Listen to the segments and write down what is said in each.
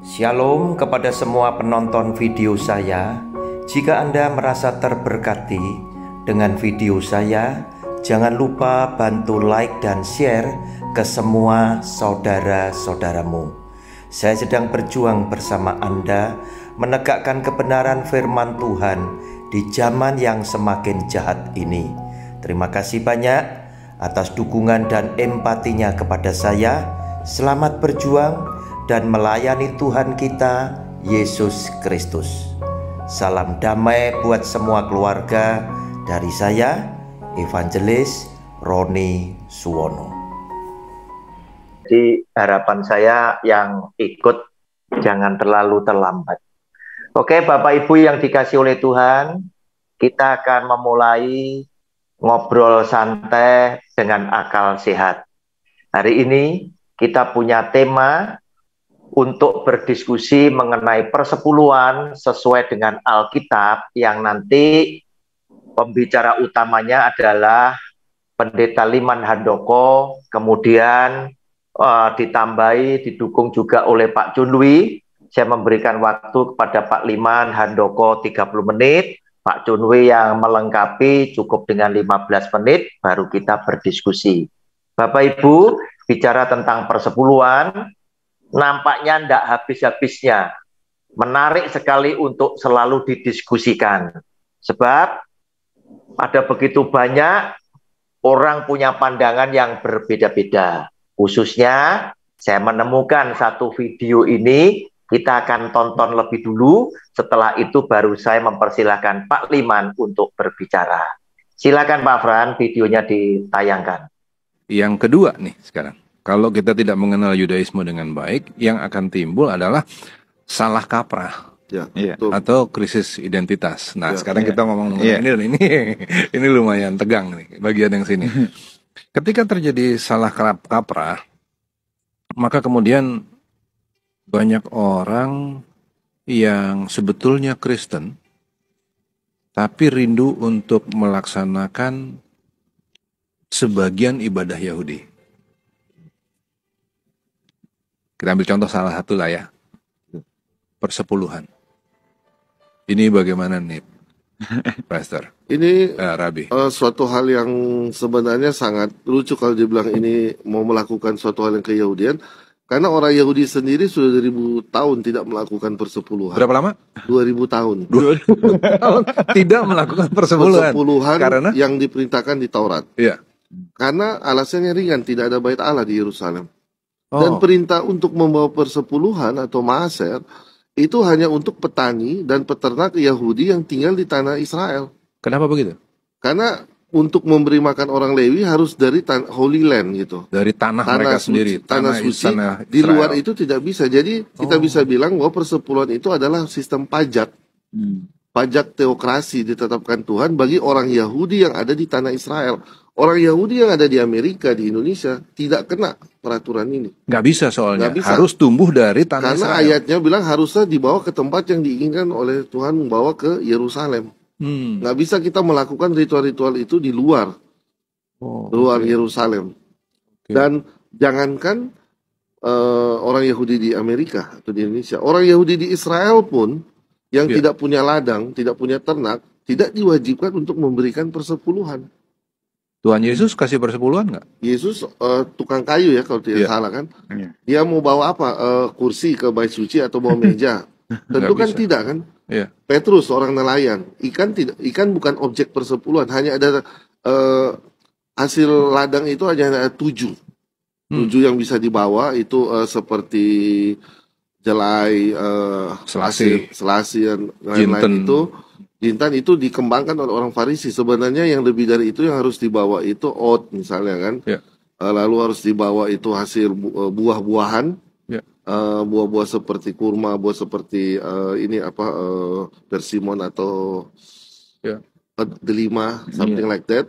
Shalom kepada semua penonton video saya. Jika Anda merasa terberkati dengan video saya, jangan lupa bantu like dan share ke semua saudara-saudaramu. Saya sedang berjuang bersama Anda menegakkan kebenaran firman Tuhan di zaman yang semakin jahat ini. Terima kasih banyak atas dukungan dan empatinya kepada saya. Selamat berjuang dan melayani Tuhan kita, Yesus Kristus. Salam damai buat semua keluarga dari saya, Evangelis Roni Suwono. Jadi harapan saya yang ikut jangan terlalu terlambat. Oke, Bapak Ibu yang dikasih oleh Tuhan, kita akan memulai ngobrol santai dengan akal sehat. Hari ini kita punya tema untuk berdiskusi mengenai persepuluhan sesuai dengan Alkitab, yang nanti pembicara utamanya adalah Pendeta Liman Handoko, kemudian didukung juga oleh Pak Chunwi. Saya memberikan waktu kepada Pak Liman Handoko 30 menit, Pak Chunwi yang melengkapi cukup dengan 15 menit, baru kita berdiskusi. Bapak Ibu, bicara tentang persepuluhan, nampaknya tidak habis-habisnya. Menarik sekali untuk selalu didiskusikan. Sebab ada begitu banyak orang punya pandangan yang berbeda-beda. Khususnya saya menemukan satu video ini, kita akan tonton lebih dulu. Setelah itu baru saya mempersilahkan Pak Liman untuk berbicara. Silakan Pak Fran, videonya ditayangkan. Yang kedua nih sekarang, kalau kita tidak mengenal Yudaisme dengan baik, yang akan timbul adalah salah kaprah, atau krisis identitas. Nah, sekarang kita ngomong ini dan ini lumayan tegang nih bagian yang sini. Ketika terjadi salah kaprah, maka kemudian banyak orang yang sebetulnya Kristen, tapi rindu untuk melaksanakan sebagian ibadah Yahudi. Kita ambil contoh salah satu lah ya, persepuluhan. Ini bagaimana nih, Pastor? Ini Rabi. Suatu hal yang sebenarnya sangat lucu kalau dibilang ini mau melakukan suatu hal yang keyahudian, karena orang Yahudi sendiri sudah 2000 tahun tidak melakukan persepuluhan. Berapa lama? 2000 tahun. 2000 tahun tidak melakukan persepuluhan. Persepuluhan Karena yang diperintahkan di Taurat. Iya. Karena alasannya ringan, tidak ada bait Allah di Yerusalem. Dan perintah untuk membawa persepuluhan atau maaser itu hanya untuk petani dan peternak Yahudi yang tinggal di tanah Israel. Kenapa begitu? Karena untuk memberi makan orang Lewi harus dari Holy Land gitu. Dari tanah mereka suci, sendiri. Tanah suci. Di luar itu tidak bisa. Jadi kita bisa bilang bahwa persepuluhan itu adalah sistem pajak. Pajak teokrasi ditetapkan Tuhan bagi orang Yahudi yang ada di tanah Israel. Orang Yahudi yang ada di Amerika, di Indonesia, tidak kena peraturan ini. Nggak bisa soalnya, nggak bisa. Harus tumbuh dari tanah Karena Israel. ayatnya bilang harusnya dibawa ke tempat yang diinginkan oleh Tuhan, membawa ke Yerusalem. Nggak bisa kita melakukan ritual-ritual itu di luar Yerusalem. Dan jangankan orang Yahudi di Amerika atau di Indonesia, orang Yahudi di Israel pun yang tidak punya ladang, tidak punya ternak, tidak diwajibkan untuk memberikan persepuluhan. Tuhan Yesus kasih persepuluhan nggak? Yesus tukang kayu ya kalau tidak salah kan. Dia mau bawa apa? Kursi ke bait suci atau bawa meja? Tentu kan tidak kan. Petrus orang nelayan, ikan bukan objek persepuluhan, hanya ada hasil ladang itu hanya ada 7 yang bisa dibawa, itu seperti jelai, selasi dan lain-lain itu. Jintan itu dikembangkan oleh orang Farisi. Sebenarnya yang lebih dari itu yang harus dibawa itu oat misalnya kan. Lalu harus dibawa itu hasil buah-buahan. Buah-buah seperti kurma, buah seperti persimmon atau delima, something like that.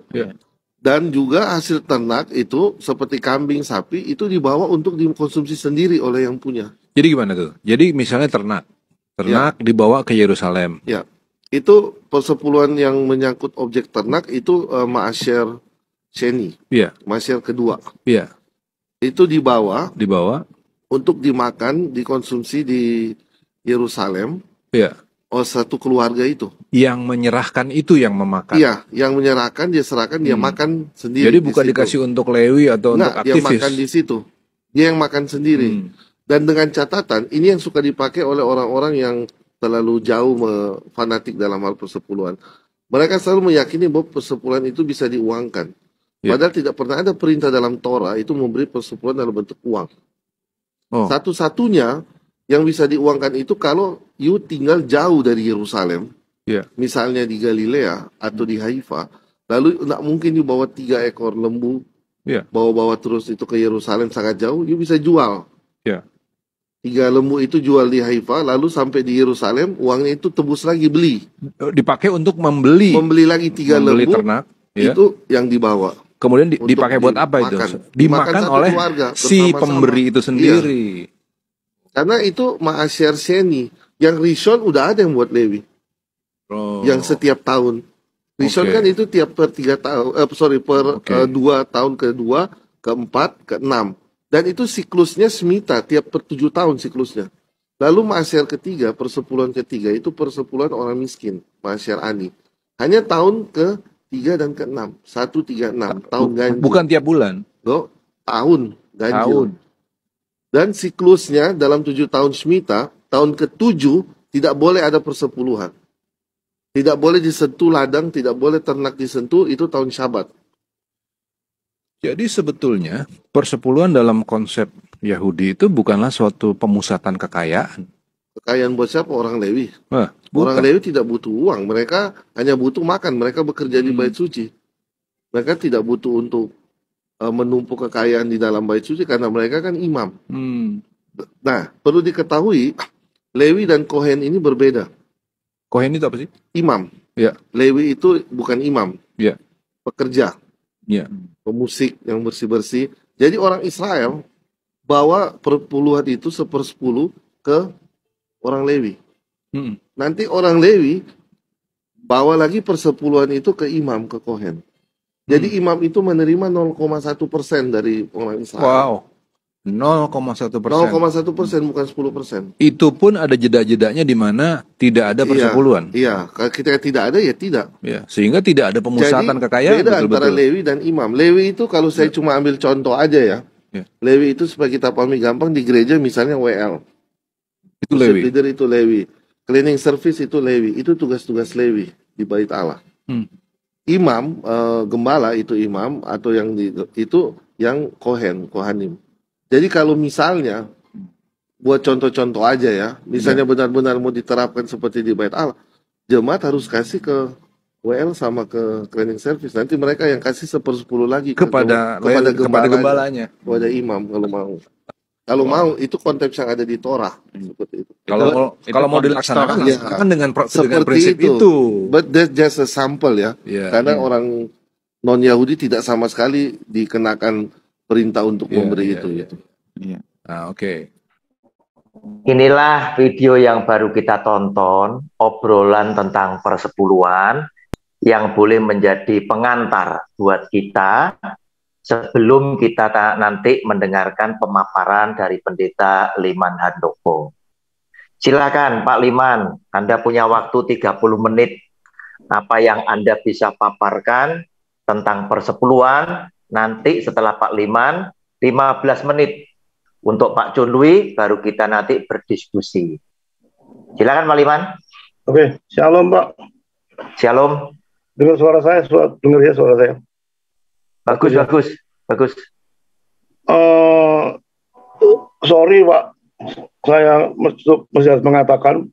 Dan juga hasil ternak itu seperti kambing, sapi itu dibawa untuk dikonsumsi sendiri oleh yang punya. Jadi gimana tuh? Jadi misalnya ternak dibawa ke Yerusalem. Itu persepuluhan yang menyangkut objek ternak itu Ma'asyer Sheni. Ma'asyer kedua. Itu dibawa untuk dimakan, dikonsumsi di Yerusalem. Iya. Oh, satu keluarga itu. Yang menyerahkan itu yang memakan. Iya, yang menyerahkan, dia serahkan, dia makan sendiri. Jadi bukan dikasih untuk Lewi atau untuk aktivis. Dia makan di situ. Dia yang makan sendiri. Dan dengan catatan, ini yang suka dipakai oleh orang-orang yang terlalu jauh fanatik dalam hal persepuluhan. Mereka selalu meyakini bahwa persepuluhan itu bisa diuangkan. Padahal tidak pernah ada perintah dalam Torah itu memberi persepuluhan dalam bentuk uang. Satu-satunya yang bisa diuangkan itu kalau you tinggal jauh dari Yerusalem, misalnya di Galilea atau di Haifa, lalu tidak mungkin you bawa 3 ekor lembu, bawa-bawa terus itu ke Yerusalem sangat jauh, you bisa jual. 3 lembu itu jual di Haifa, lalu sampai di Yerusalem, uangnya itu tebus lagi beli. Dipakai untuk membeli lagi 3 lembu, ternak, itu yang dibawa. Kemudian dipakai buat apa itu? Dimakan oleh si pemberi itu sendiri. Karena itu ma'asyar sheni. Yang Rishon udah ada yang buat Lewi. Yang setiap tahun. Rishon kan itu tiap per 3 tahun, per 2 tahun kedua, keempat, keenam. Dan itu siklusnya semita, tiap per 7 tahun siklusnya. Lalu ma'asyar ketiga, persepuluhan ketiga, itu persepuluhan orang miskin, ma'asyar ani. Hanya tahun ke-3 dan ke-6. 1, 3, 6. Tahun ganjil. Bukan tiap bulan? Tahun ganjil. Dan siklusnya dalam 7 tahun Shemitah, tahun ke-7 tidak boleh ada persepuluhan. Tidak boleh disentuh ladang, tidak boleh ternak disentuh, itu tahun Syabat. Jadi sebetulnya persepuluhan dalam konsep Yahudi itu bukanlah suatu pemusatan kekayaan. Kekayaan buat siapa? Orang Lewi. Orang Lewi tidak butuh uang, mereka hanya butuh makan, mereka bekerja di Bait Suci. Mereka tidak butuh untuk menumpuk kekayaan di dalam Bait Suci karena mereka kan imam. Nah, perlu diketahui Lewi dan Kohen ini berbeda. Kohen itu apa sih? Imam. Lewi itu bukan imam. Pekerja. Pemusik yang bersih-bersih. Jadi orang Israel bawa perpuluhan itu 1/10 ke orang Lewi. Nanti orang Lewi bawa lagi persepuluhan itu ke imam, ke Kohen. Jadi imam itu menerima 0,1% dari orang Israel. Wow, 0,1%. 0,1%, bukan 10%. Itu pun ada jeda-jedanya di mana tidak ada persepuluhan. Iya, kalau kita tidak ada ya tidak. Sehingga tidak ada pemusatan kekayaan. Beda antara Lewi dan imam. Lewi itu kalau saya cuma ambil contoh aja ya. Lewi itu supaya kita pahami gampang, di gereja misalnya WL. Itu Lewi. Leader itu Lewi. Cleaning service itu Lewi. Itu tugas-tugas Lewi di Bait Allah. Imam, gembala itu imam, atau itu yang Kohanim. Jadi kalau misalnya, buat contoh-contoh aja ya, misalnya benar-benar mau diterapkan seperti di Bait Allah, jemaat harus kasih ke WL sama ke cleaning service. Nanti mereka yang kasih 1/10 lagi kepada gembalanya, kepada imam kalau mau. Kalau mau, itu konteks yang ada di Torah seperti itu. Kalau mau dilaksanakan kan dengan prinsip itu. But that's just a sample ya. Karena orang non Yahudi tidak sama sekali dikenakan perintah untuk memberi itu. Oke. Inilah video yang baru kita tonton, obrolan tentang persepuluhan yang boleh menjadi pengantar buat kita sebelum kita nanti mendengarkan pemaparan dari Pendeta Liman Handoko. Silakan Pak Liman, Anda punya waktu 30 menit. Apa yang Anda bisa paparkan tentang persepuluhan, nanti setelah Pak Liman, 15 menit. Untuk Pak Chun Lui, baru kita nanti berdiskusi. Silakan Pak Liman. Oke, shalom Pak. Shalom. Dengar suara saya, dengar ya suara saya. Bagus. Sorry Pak, saya mesti harus mengatakan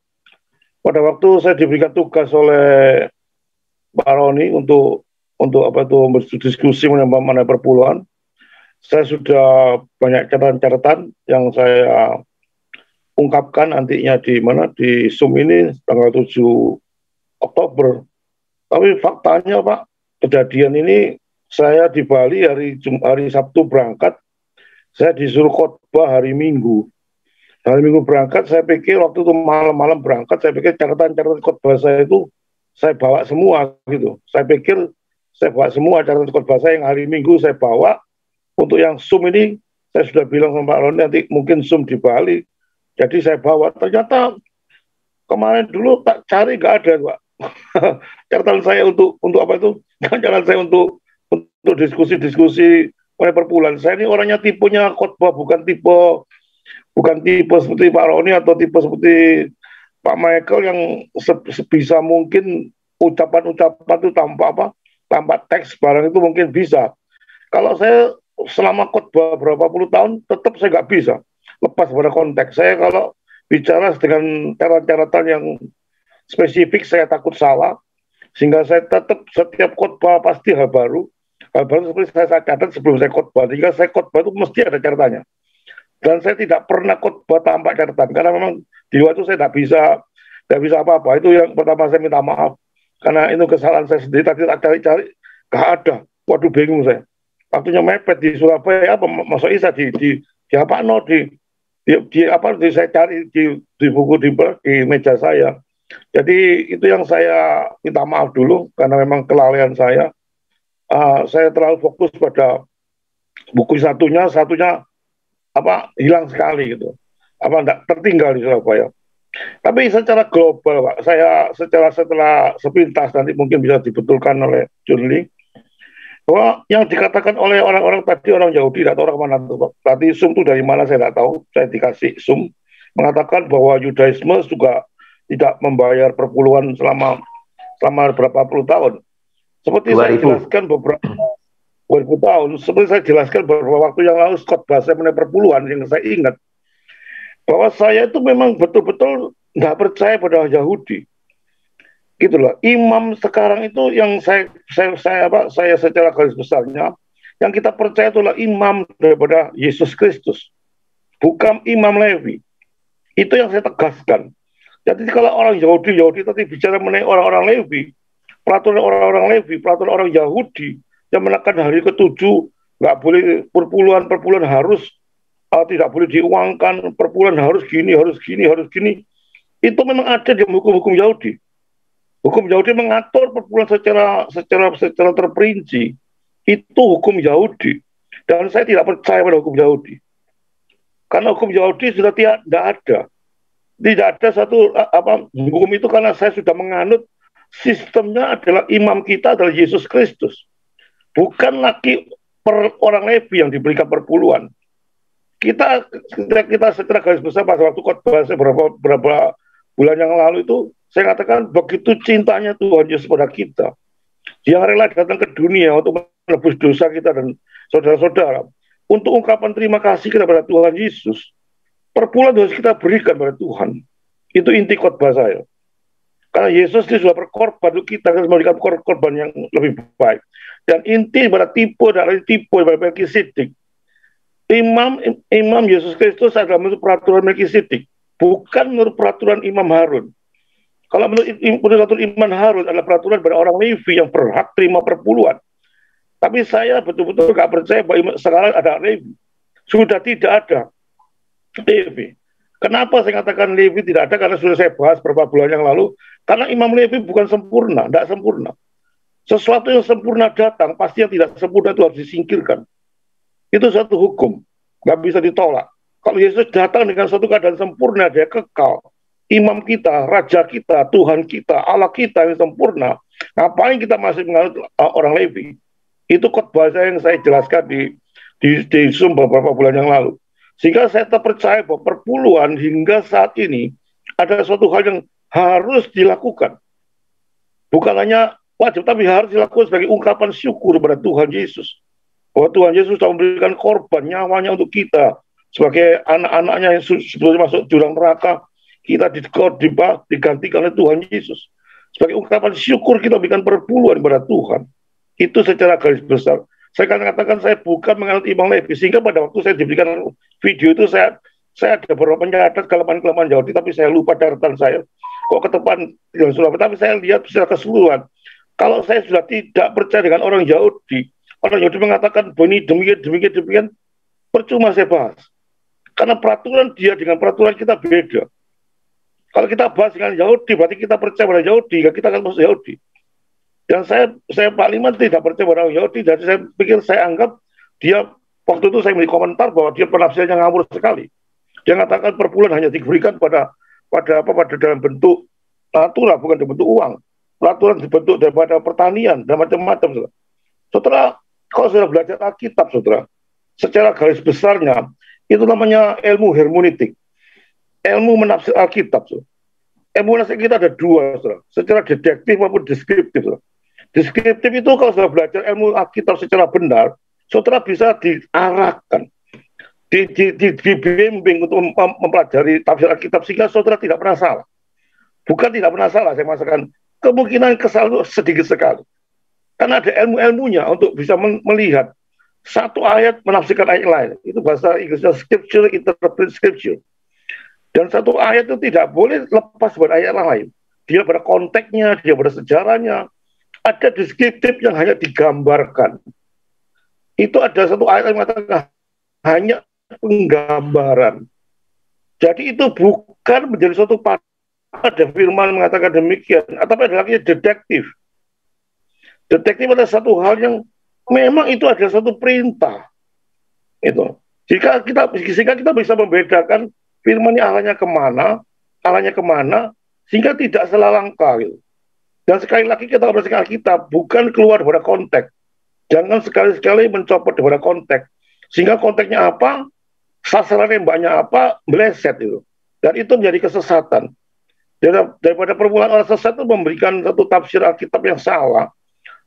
pada waktu saya diberikan tugas oleh Pak Roni untuk berdiskusi mengenai perpuluhan, saya sudah banyak catatan-catatan yang saya ungkapkan nantinya di Zoom ini tanggal 7 Oktober. Tapi faktanya Pak, kejadian ini saya di Bali hari Sabtu berangkat, saya disuruh khotbah hari Minggu. Hari Minggu berangkat, saya pikir waktu itu malam-malam berangkat, saya pikir catatan-catatan khotbah saya itu saya bawa semua gitu. Saya pikir saya bawa semua catatan khotbah saya yang hari Minggu saya bawa. Untuk yang Zoom ini saya sudah bilang sama Pak Roni nanti mungkin Zoom di Bali. Jadi saya bawa, ternyata kemarin dulu tak cari nggak ada, Pak. Catatan saya untuk apa itu? Catatan saya untuk diskusi-diskusi mengenai perpuluhan. Saya ini orangnya tipenya khotbah, bukan tipe seperti Pak Roni atau tipe seperti Pak Michael yang sebisa mungkin ucapan-ucapan itu tanpa teks barang itu mungkin bisa. Kalau saya selama khotbah berapa puluh tahun tetap saya nggak bisa lepas pada konteks. Saya kalau bicara dengan catatan yang spesifik saya takut salah, sehingga saya tetap setiap khotbah pasti hal baru seperti saya catat sebelum saya khotbah. Jika saya khotbah itu mesti ada catatannya. Dan saya tidak pernah khotbah tanpa catatan karena memang di luar itu saya tidak bisa apa-apa. Itu yang pertama saya minta maaf karena itu kesalahan saya sendiri. Tadi tak cari-cari nggak ada. Waduh, bingung saya. Waktunya mepet di Surabaya apa masuk Isa di apa no di saya cari di buku di meja saya. Jadi itu yang saya minta maaf dulu karena memang kelalaian saya. Saya terlalu fokus pada buku satunya hilang sekali gitu. Enggak tertinggal di Surabaya. Tapi secara global, Pak, saya setelah sepintas nanti mungkin bisa dibetulkan oleh Junli bahwa yang dikatakan oleh orang-orang tadi orang Yahudi atau orang mana tuh, Pak? Tadi Zoom itu dari mana saya tidak tahu. Saya dikasih Zoom mengatakan bahwa Yudaisme juga tidak membayar perpuluhan selama berapa puluh tahun. Seperti 2000. Saya jelaskan beberapa 2000 tahun. Seperti saya jelaskan beberapa waktu yang lalu khotbah saya mengenai perpuluhan yang saya ingat bahwa saya itu memang betul-betul nggak percaya pada Yahudi. Gitu loh. Imam sekarang itu yang saya secara garis besarnya yang kita percaya itulah imam daripada Yesus Kristus, bukan Imam Levi. Itu yang saya tegaskan. Jadi kalau orang Yahudi tadi bicara mengenai orang-orang Levi, peraturan orang-orang Levi, peraturan orang Yahudi yang menekan hari ke-7 nggak boleh perpuluhan harus tidak boleh diuangkan, perpuluhan harus gini. Itu memang ada di hukum-hukum Yahudi. Hukum Yahudi mengatur perpuluhan secara terperinci. Itu hukum Yahudi. Dan saya tidak percaya pada hukum Yahudi. Karena hukum Yahudi sudah tidak ada. Tidak ada satu hukum itu karena saya sudah menganut sistemnya adalah imam kita adalah Yesus Kristus. Bukan lagi orang Levi yang diberikan perpuluhan. Kita secara garis besar pada waktu khotbah beberapa bulan yang lalu itu saya katakan begitu cintanya Tuhan Yesus pada kita, yang rela datang ke dunia untuk menebus dosa kita dan saudara-saudara, untuk ungkapan terima kasih kepada Tuhan Yesus, perpuluhan harus kita berikan pada Tuhan. Itu inti khotbah saya. Karena Yesus itu sudah berkorban untuk kita memberikan korban yang lebih baik. Dan inti pada tipe pada Melkisedek. Imam Yesus Kristus adalah menurut peraturan Melkisedek, bukan menurut peraturan Imam Harun. Kalau menurut peraturan Imam Harun adalah peraturan pada orang Levi yang berhak terima perpuluhan. Tapi saya betul-betul nggak percaya bahwa sekarang ada Levi. Sudah tidak ada Levi. Kenapa saya katakan Levi tidak ada? Karena sudah saya bahas beberapa bulan yang lalu. Karena Imam Levi bukan sempurna, tidak sempurna. Sesuatu yang sempurna datang, pasti yang tidak sempurna itu harus disingkirkan. Itu satu hukum, nggak bisa ditolak. Kalau Yesus datang dengan suatu keadaan sempurna, dia kekal. Imam kita, Raja kita, Tuhan kita, Allah kita yang sempurna. Ngapain kita masih menganut orang Levi? Itu khotbah saya yang saya jelaskan di Zoom beberapa bulan yang lalu. Sehingga saya percaya bahwa perpuluhan hingga saat ini ada suatu hal yang harus dilakukan. Bukan hanya wajib, tapi harus dilakukan sebagai ungkapan syukur kepada Tuhan Yesus. Bahwa Tuhan Yesus sudah memberikan korban nyawanya untuk kita. Sebagai anak-anaknya yang sebelum masuk jurang neraka, kita digantikan oleh Tuhan Yesus. Sebagai ungkapan syukur kita berikan perpuluhan kepada Tuhan. Itu secara garis besar. Saya akan katakan saya bukan menganut Imam Levi. Sehingga pada waktu saya diberikan video itu saya ada beberapa penyatat kelemahan-kelemahan Yahudi, tapi saya lupa catatan saya. Kok ke depan yang Surabaya, tapi saya lihat secara keseluruhan. Kalau saya sudah tidak percaya dengan orang Yahudi mengatakan begini demikian, percuma saya bahas. Karena peraturan dia dengan peraturan kita beda. Kalau kita bahas dengan Yahudi, berarti kita percaya pada Yahudi, kita akan masuk Yahudi. Dan saya Pak Liman tidak percaya pada orang Yahudi, jadi saya pikir saya anggap dia Waktu itu saya memberi komentar bahwa dia penafsirannya ngawur sekali. Dia mengatakan perpuluhan hanya diberikan pada dalam bentuk natural, bukan dalam bentuk uang. Peraturan dibentuk daripada pertanian dan macam-macam. Saudara, kalau sudah belajar Alkitab, saudara, secara garis besarnya itu namanya ilmu hermeneutik, ilmu menafsir Alkitab. Saudara. Ilmu menafsir kita ada dua, saudara, secara deduktif maupun deskriptif. Saudara. Deskriptif itu kalau sudah belajar ilmu Alkitab secara benar, saudara bisa diarahkan, dibimbing untuk mempelajari tafsir Alkitab sehingga saudara tidak pernah salah. Bukan tidak pernah salah, saya mengatakan kemungkinan kesalahan sedikit sekali. Karena ada ilmu-ilmunya untuk bisa melihat satu ayat menafsirkan ayat lain. Itu bahasa Inggrisnya scripture interpret scripture. Dan satu ayat itu tidak boleh lepas pada ayat lain. Dia pada konteksnya, dia pada sejarahnya. Ada deskriptif yang hanya digambarkan. Itu ada satu ayat yang mengatakan hanya penggambaran. Jadi itu bukan menjadi suatu pada firman mengatakan demikian, atau ada lagi detektif. Detektif adalah satu hal yang memang itu adalah satu perintah. Itu. Jika kita bisa membedakan firman arahnya kemana, sehingga tidak salah langkah. Gitu. Dan sekali lagi kita membaca Alkitab bukan keluar dari konteks. Jangan sekali-sekali mencopot dari konteks. Sehingga konteksnya apa, sasaran nembaknya apa, meleset itu. Dan itu menjadi kesesatan. Daripada permulaan orang sesat itu memberikan satu tafsir Alkitab yang salah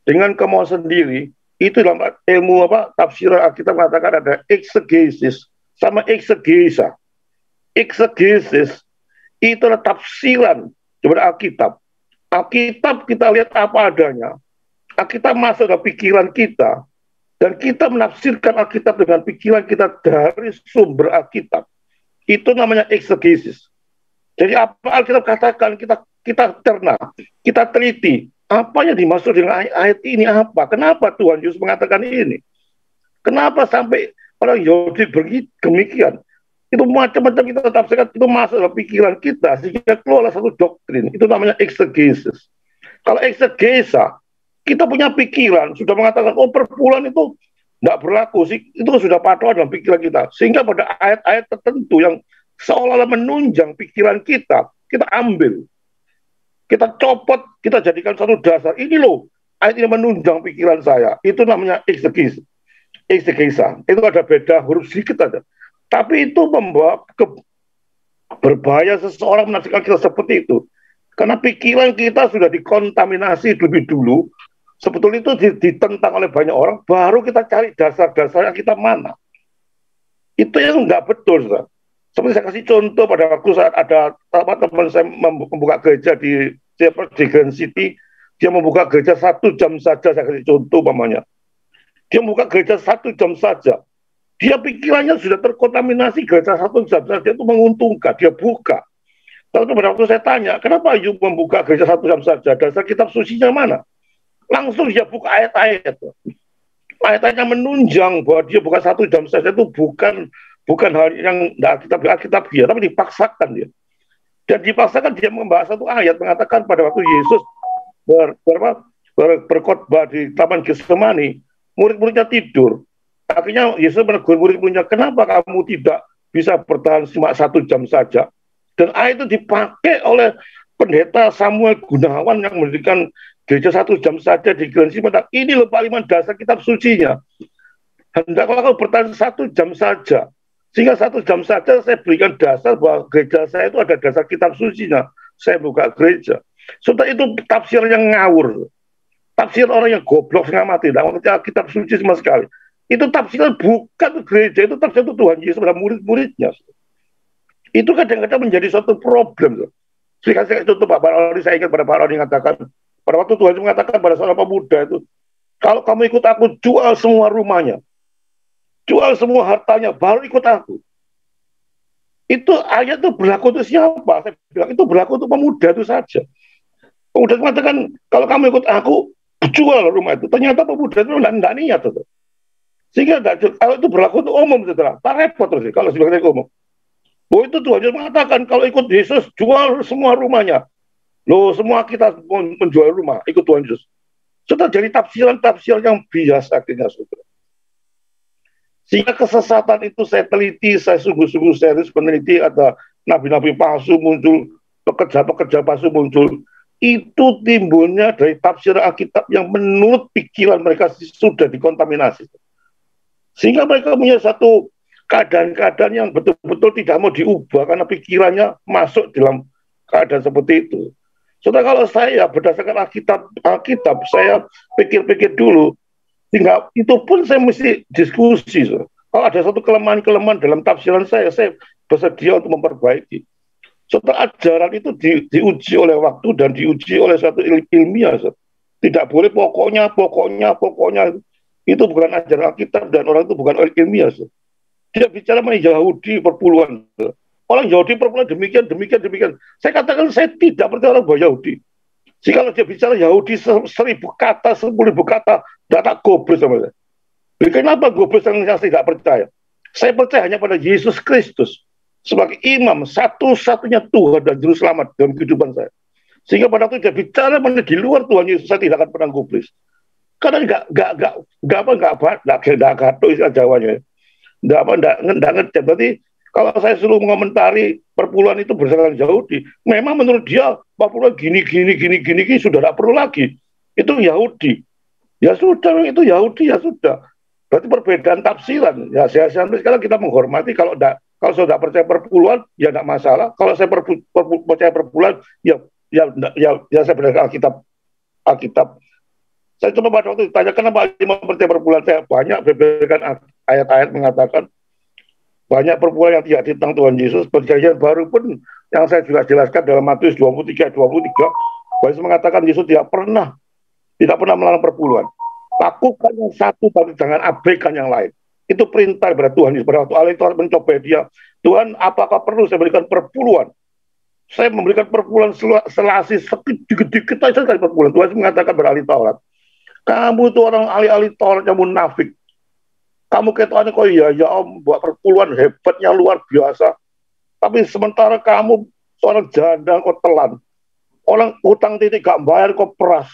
dengan kemauan sendiri, itu dalam ilmu tafsir Alkitab mengatakan ada eksegesis sama eksegesa. Eksegesis itu adalah tafsiran daripada Alkitab. Alkitab kita lihat apa adanya. Alkitab masuk ke pikiran kita dan kita menafsirkan Alkitab dengan pikiran kita dari sumber Alkitab. Itu namanya eksegesis. Jadi apa Alkitab katakan kita cerna, kita teliti apa yang dimaksud dengan ayat ini apa? Kenapa Tuhan Yesus mengatakan ini? Kenapa sampai orang Yahudi demikian? Itu macam-macam kita tafsirkan, itu masuk dalam pikiran kita sehingga keluar satu doktrin. Itu namanya eksegesis. Kalau eksegesa, kita punya pikiran sudah mengatakan perpuluhan itu tidak berlaku sih, itu sudah patuh dalam pikiran kita. Sehingga pada ayat-ayat tertentu yang seolah-olah menunjang pikiran kita ambil, kita copot, kita jadikan satu dasar. Ini loh, ayat ini menunjang pikiran saya. Itu namanya eksegesa. Itu ada beda huruf sedikit aja. Tapi itu membawa berbahaya seseorang menafsirkan kita seperti itu. Karena pikiran kita sudah dikontaminasi lebih dulu. Sebetulnya itu ditentang oleh banyak orang, baru kita cari dasar-dasar yang kita mana. Itu yang nggak betul, Saudara. Seperti saya kasih contoh pada waktu saat ada teman saya membuka gereja di Grand City, dia membuka gereja 1 jam saja, saya kasih contoh umpamanya. Dia membuka gereja 1 jam saja. Dia pikirannya sudah terkontaminasi gereja 1 jam saja, itu menguntungkan, dia buka. Lalu pada waktu saya tanya, kenapa you membuka gereja 1 jam saja? Dasar kitab sucinya mana? Langsung dia buka ayat-ayat. Ayat-ayatnya menunjang bahwa dia buka 1 jam saja itu bukan hal yang Alkitab dia, tapi dipaksakan dia. Dan dipaksakan dia membahas satu ayat mengatakan pada waktu Yesus berkhotbah di Taman Getsemani, murid-muridnya tidur. Akhirnya Yesus menegur murid-muridnya, kenapa kamu tidak bisa bertahan cuma 1 jam saja? Dan ayat itu dipakai oleh pendeta Samuel Gunawan yang mendirikan gereja 1 jam saja di Grand City. Ini loh paliman dasar kitab sucinya. Hendaklah kau bertahan 1 jam saja. Sehingga 1 jam saja saya berikan dasar bahwa gereja saya itu ada dasar kitab sucinya. Saya buka gereja. Sudah itu tafsir yang ngawur. Tafsir orang yang goblok setengah mati. Tidak mengerti kitab suci sama sekali. Itu tafsiran bukan gereja. Itu tafsir itu Tuhan Yesus pada murid-muridnya. Itu kadang-kadang menjadi suatu problem. Saya contoh Pak Baroni, saya ingat pada Pak Baroni mengatakan, pada waktu Tuhan Yesus mengatakan pada seorang pemuda itu, kalau kamu ikut aku, jual semua rumahnya. Jual semua hartanya, baru ikut aku. Itu ayat itu berlaku untuk siapa? Saya bilang, itu berlaku untuk pemuda itu saja. Pemuda itu mengatakan, kalau kamu ikut aku, jual rumah itu. Ternyata pemuda itu tidak niat. Sehingga kalau itu berlaku untuk umum, saudara. Tak repot terus, kalau sebagai umum. Bahwa itu Tuhan Yesus mengatakan, kalau ikut Yesus, jual semua rumahnya. Loh, semua kita menjual rumah, ikut Tuhan Yesus. Sudah jadi tafsiran-tafsiran yang biasa akhirnya, saudara. Sehingga kesesatan itu saya teliti, saya sungguh-sungguh serius meneliti, ada nabi-nabi palsu muncul, pekerja-pekerja palsu muncul. Itu timbulnya dari tafsir Alkitab yang menurut pikiran mereka sudah dikontaminasi. Sehingga mereka punya satu keadaan-keadaan yang betul-betul tidak mau diubah karena pikirannya masuk dalam keadaan seperti itu. Saudara, kalau saya berdasarkan Alkitab, saya pikir-pikir dulu, tinggal itu pun saya mesti diskusi. Kalau ada satu kelemahan-kelemahan dalam tafsiran saya bersedia untuk memperbaiki. Setelah ajaran itu diuji oleh waktu dan diuji oleh satu ilmiah. Tidak boleh pokoknya. Itu bukan ajaran Alkitab dan orang itu bukan ilmiah. Dia bicara mengenai Yahudi perpuluhan. Orang Yahudi perpuluhan demikian. Saya katakan saya tidak percaya orang bahwa Yahudi. Jika kalau dia bicara Yahudi 1000 kata, 10.000 kata, tak goblok sama saya. Kenapa goblok yang saya tidak percaya? Saya percaya hanya pada Yesus Kristus sebagai imam satu-satunya Tuhan dan juru selamat dalam kehidupan saya. Sehingga pada waktu dia bicara di luar Tuhan Yesus, saya tidak akan pernah gubris. Karena nggak gato istilah Jawanya. Nggak ngerti. Berarti kalau saya suruh mengomentari perpuluhan itu berdasarkan Yahudi, memang menurut dia perpuluhan gini sudah tidak perlu lagi. Itu Yahudi. Ya sudah, itu Yahudi, ya sudah. Berarti perbedaan tafsiran. Ya saya sampai sekarang kita menghormati. Kalau saya tidak percaya perpuluhan, ya tidak masalah. Kalau saya percaya perpuluhan, ya saya berdasarkan Alkitab. Saya coba pada waktu ditanya kenapa imam percaya perpuluhan, saya banyak beberkan ayat-ayat mengatakan banyak perpuluhan yang tidak ditentang Tuhan Yesus. Perjanjian baru pun yang saya juga jelaskan dalam Matius 23, Yesus mengatakan Yesus tidak pernah melarang perpuluhan. Lakukan yang satu tapi jangan abaikan yang lain. Itu perintah kepada Tuhan Yesus. Pada waktu ahli Taurat mencoba dia, Tuhan apakah perlu saya berikan perpuluhan? Saya memberikan perpuluhan selasi sedikit-sedikit saja sekali perpuluhan. Tuhan mengatakan pada ahli Taurat, kamu itu orang ahli Taurat yang munafik. Kamu ketahuan kok ya om buat perpuluhan hebatnya luar biasa. Tapi sementara kamu seorang janda kok telan. Orang utang titik gak bayar kok peras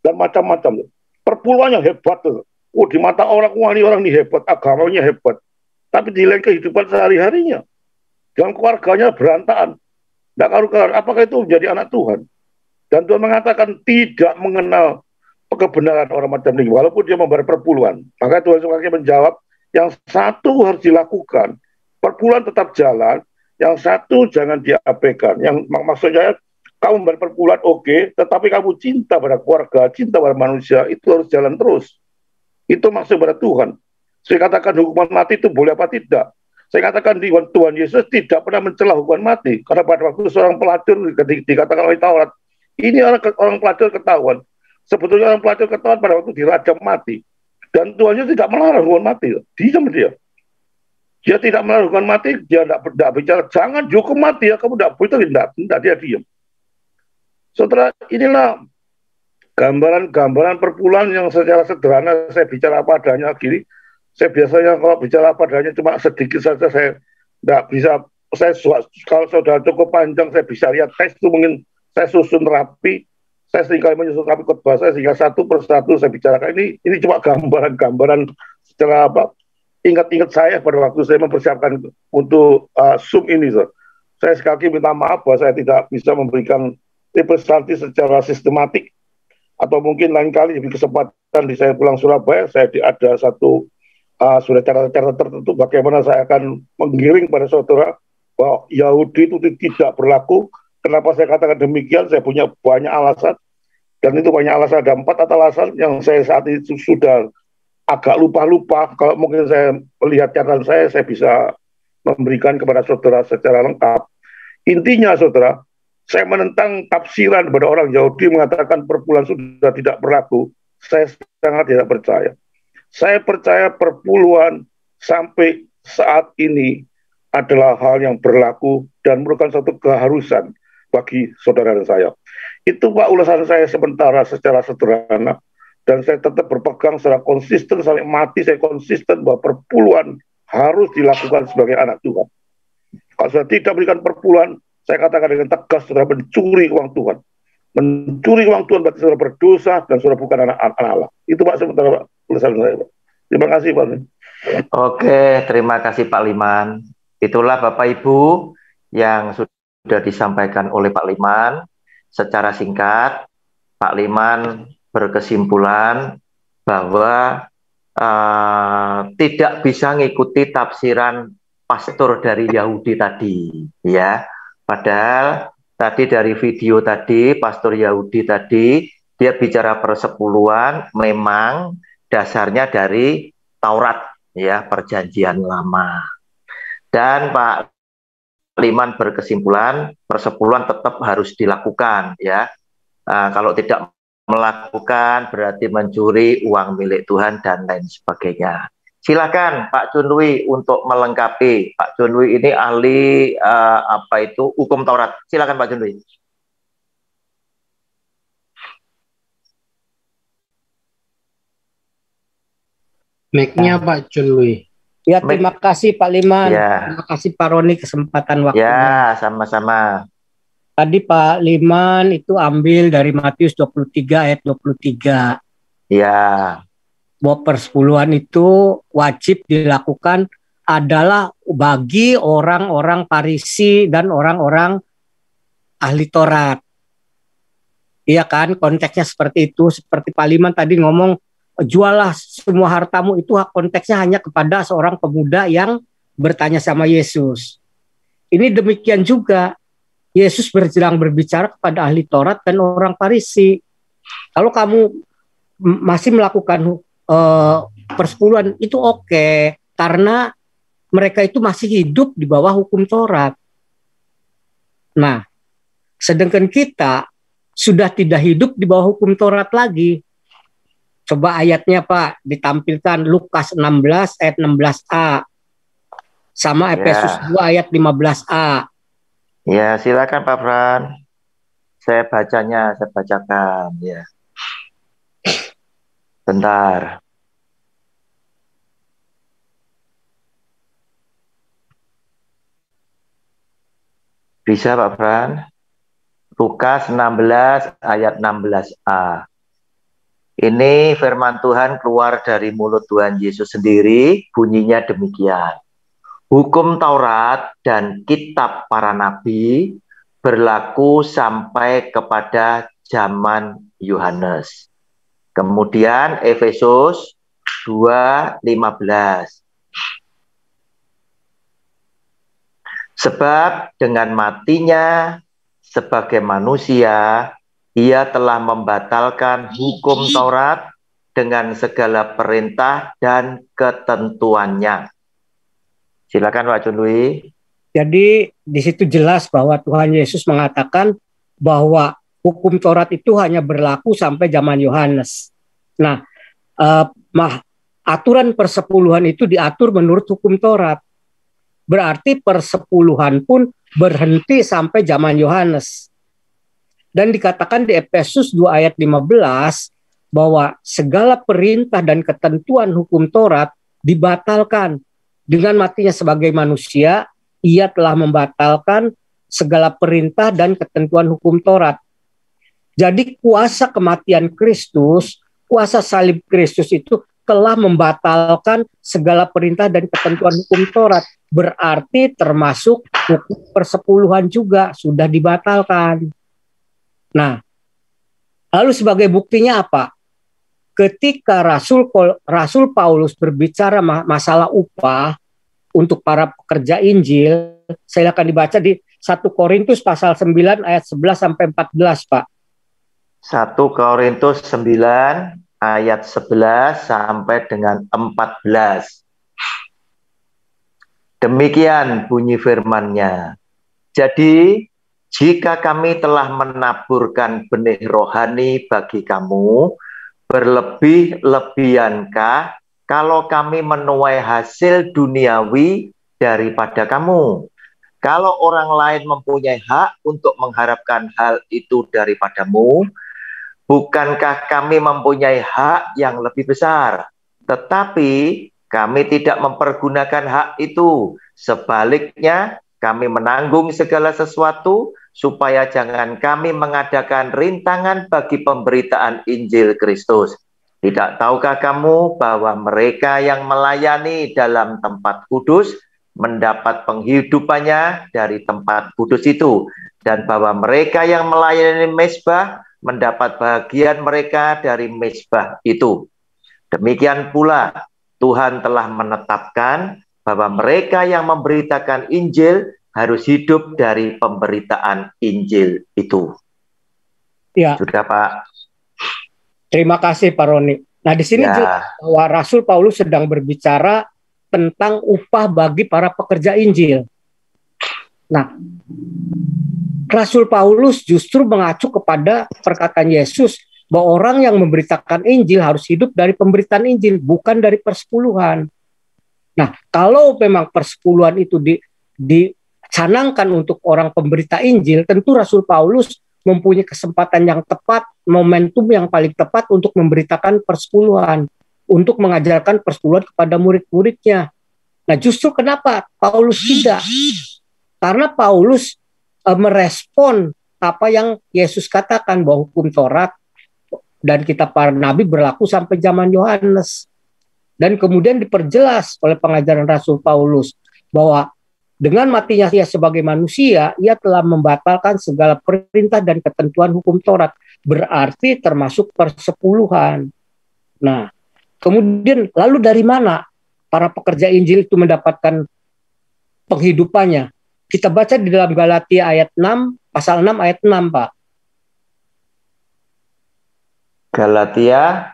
dan macam-macam. Perpuluhannya hebat tuh. Di mata orang ini hebat, agamanya hebat. Tapi di lain kehidupan sehari-harinya, dalam keluarganya berantakan. Tidak karu-karu. Apakah itu menjadi anak Tuhan? Dan Tuhan mengatakan tidak mengenal kebenaran orang macam ini, walaupun dia membayar perpuluhan. Maka Tuhan Yesus menjawab, yang satu harus dilakukan, perpuluhan tetap jalan, yang satu jangan diabaikan. Yang maksudnya, kamu membayar perpuluhan oke, tetapi kamu cinta pada keluarga, cinta pada manusia, itu harus jalan terus. Itu maksud pada Tuhan. Saya katakan hukuman mati itu boleh apa tidak. Saya katakan di Tuhan Yesus tidak pernah mencela hukuman mati. Karena pada waktu seorang pelacur dikatakan oleh Taurat, ini orang pelacur ketahuan. Sebetulnya orang pelacur ketahuan pada waktu dirajam mati. Dan Tuhan Yesus tidak melarang hukuman mati. Diam dia. Dia tidak melarang hukuman mati, dia tidak bicara, jangan dihukum mati ya, kamu tidak dia diam. Saudara, inilah gambaran perpuluhan yang secara sederhana saya bicara apa adanya gini. Saya biasanya kalau bicara apa adanya cuma sedikit saja, saya tidak bisa, kalau sudah cukup panjang saya bisa lihat teks itu mungkin saya susun rapi. Saya seringkali menyusun rapi khotbah saya sehingga satu persatu saya bicarakan. Ini cuma gambaran secara apa? Ingat-ingat saya pada waktu saya mempersiapkan untuk Zoom ini. Saya sekali lagi minta maaf bahwa saya tidak bisa memberikan representasi secara sistematik, atau mungkin lain kali di kesempatan di saya pulang Surabaya, saya ada satu sudah cara-cara tertentu bagaimana saya akan menggiring pada saudara bahwa Yahudi itu tidak berlaku. Kenapa saya katakan demikian? Saya punya banyak alasan, dan itu banyak alasan, ada 4 alasan yang saya saat itu sudah agak lupa. Kalau mungkin saya melihat catatan saya bisa memberikan kepada saudara secara lengkap. Intinya saudara, saya menentang tafsiran kepada orang Yahudi mengatakan perpuluhan sudah tidak berlaku. Saya sangat tidak percaya. Saya percaya perpuluhan sampai saat ini adalah hal yang berlaku dan merupakan satu keharusan bagi saudara dan saya. Itu Pak ulasan saya sementara secara sederhana, dan saya tetap berpegang secara konsisten sampai mati. Saya konsisten bahwa perpuluhan harus dilakukan sebagai anak Tuhan. Kalau sudah tidak berikan perpuluhan, saya katakan dengan tegas saudara mencuri uang Tuhan. Mencuri uang Tuhan berarti saudara berdosa dan saudara bukan anak Allah. Itu Pak sementara Pak ulasan saya Pak. Terima kasih Pak. Oke, terima kasih Pak Liman. Itulah Bapak Ibu yang sudah disampaikan oleh Pak Liman. Secara singkat, Pak Liman berkesimpulan bahwa tidak bisa ngikuti tafsiran pastor dari Yahudi tadi, ya. Padahal tadi dari video tadi, pastor Yahudi tadi, dia bicara persepuluhan, memang dasarnya dari Taurat, ya, perjanjian lama. Dan Pak Liman berkesimpulan persepuluhan tetap harus dilakukan, ya. Kalau tidak melakukan berarti mencuri uang milik Tuhan dan lain sebagainya. Silakan Pak Chunwi untuk melengkapi. Pak Chunwi ini ahli hukum Taurat. Silakan Pak Chunwi. Mic-nya Pak Chunwi. Ya, terima kasih Pak Liman. Ya. Terima kasih Pak Roni kesempatan waktunya. Ya, sama-sama. Tadi Pak Liman itu ambil dari Matius 23 ayat 23. Ya. Bahwa persepuluhan itu wajib dilakukan adalah bagi orang-orang Farisi dan orang-orang ahli Taurat. Iya kan, konteksnya seperti itu. Seperti Pak Liman tadi ngomong, jualah semua hartamu, itu konteksnya hanya kepada seorang pemuda yang bertanya sama Yesus. Ini demikian juga. Yesus berbicara kepada ahli Taurat dan orang Farisi. Kalau kamu masih melakukan persepuluhan, itu oke, karena mereka itu masih hidup di bawah hukum Taurat. Nah, sedangkan kita sudah tidak hidup di bawah hukum Taurat lagi. Coba ayatnya Pak, ditampilkan Lukas 16 ayat 16a. Sama Efesus 2 ayat 15a. Ya, silakan Pak Fran. Saya bacakan ya. Bentar. Bisa Pak Fran? Lukas 16 ayat 16a. Ini firman Tuhan keluar dari mulut Tuhan Yesus sendiri, bunyinya demikian. Hukum Taurat dan kitab para nabi berlaku sampai kepada zaman Yohanes. Kemudian Efesus 2:15. Sebab dengan matinya sebagai manusia, ia telah membatalkan hukum Taurat dengan segala perintah dan ketentuannya. Silakan Pak Chunwi. Jadi di situ jelas bahwa Tuhan Yesus mengatakan bahwa hukum Taurat itu hanya berlaku sampai zaman Yohanes. Nah, aturan persepuluhan itu diatur menurut hukum Taurat. Berarti persepuluhan pun berhenti sampai zaman Yohanes. Dan dikatakan di Efesus 2 ayat 15 bahwa segala perintah dan ketentuan hukum Taurat dibatalkan. Dengan matinya sebagai manusia, ia telah membatalkan segala perintah dan ketentuan hukum Taurat. Jadi kuasa kematian Kristus, kuasa salib Kristus itu telah membatalkan segala perintah dan ketentuan hukum Taurat. Berarti termasuk hukum persepuluhan juga sudah dibatalkan. Nah, lalu sebagai buktinya apa? Ketika Rasul Paulus berbicara masalah upah untuk para pekerja Injil, silakan dibaca di 1 Korintus pasal 9 ayat 11 sampai 14, Pak. 1 Korintus 9 ayat 11 sampai dengan 14. Demikian bunyi firman-Nya. Jadi, jika kami telah menaburkan benih rohani bagi kamu, berlebih-lebihankah kalau kami menuai hasil duniawi daripada kamu? Kalau orang lain mempunyai hak untuk mengharapkan hal itu daripadamu, bukankah kami mempunyai hak yang lebih besar? Tetapi kami tidak mempergunakan hak itu. Sebaliknya, kami menanggung segala sesuatu supaya jangan kami mengadakan rintangan bagi pemberitaan Injil Kristus. Tidak tahukah kamu bahwa mereka yang melayani dalam tempat kudus mendapat penghidupannya dari tempat kudus itu, dan bahwa mereka yang melayani mezbah mendapat bagian mereka dari mezbah itu. Demikian pula Tuhan telah menetapkan bahwa mereka yang memberitakan Injil harus hidup dari pemberitaan Injil itu. Ya. Sudah, Pak. Terima kasih, Pak Roni. Nah, di sini jelas bahwa Rasul Paulus sedang berbicara tentang upah bagi para pekerja Injil. Nah, Rasul Paulus justru mengacu kepada perkataan Yesus bahwa orang yang memberitakan Injil harus hidup dari pemberitaan Injil, bukan dari persepuluhan. Nah, kalau memang persepuluhan itu dicanangkan untuk orang pemberita Injil, tentu Rasul Paulus mempunyai kesempatan yang tepat, momentum yang paling tepat untuk memberitakan persepuluhan, untuk mengajarkan persepuluhan kepada murid-muridnya. Nah, justru kenapa Paulus tidak? Karena Paulus merespon apa yang Yesus katakan bahwa hukum Taurat dan kitab para nabi berlaku sampai zaman Yohanes. Dan kemudian diperjelas oleh pengajaran Rasul Paulus bahwa dengan matinya ia sebagai manusia, ia telah membatalkan segala perintah dan ketentuan hukum Taurat. Berarti termasuk persepuluhan. Nah, kemudian lalu dari mana para pekerja Injil itu mendapatkan penghidupannya? Kita baca di dalam Galatia ayat 6, pasal 6 ayat 6, Pak. Galatia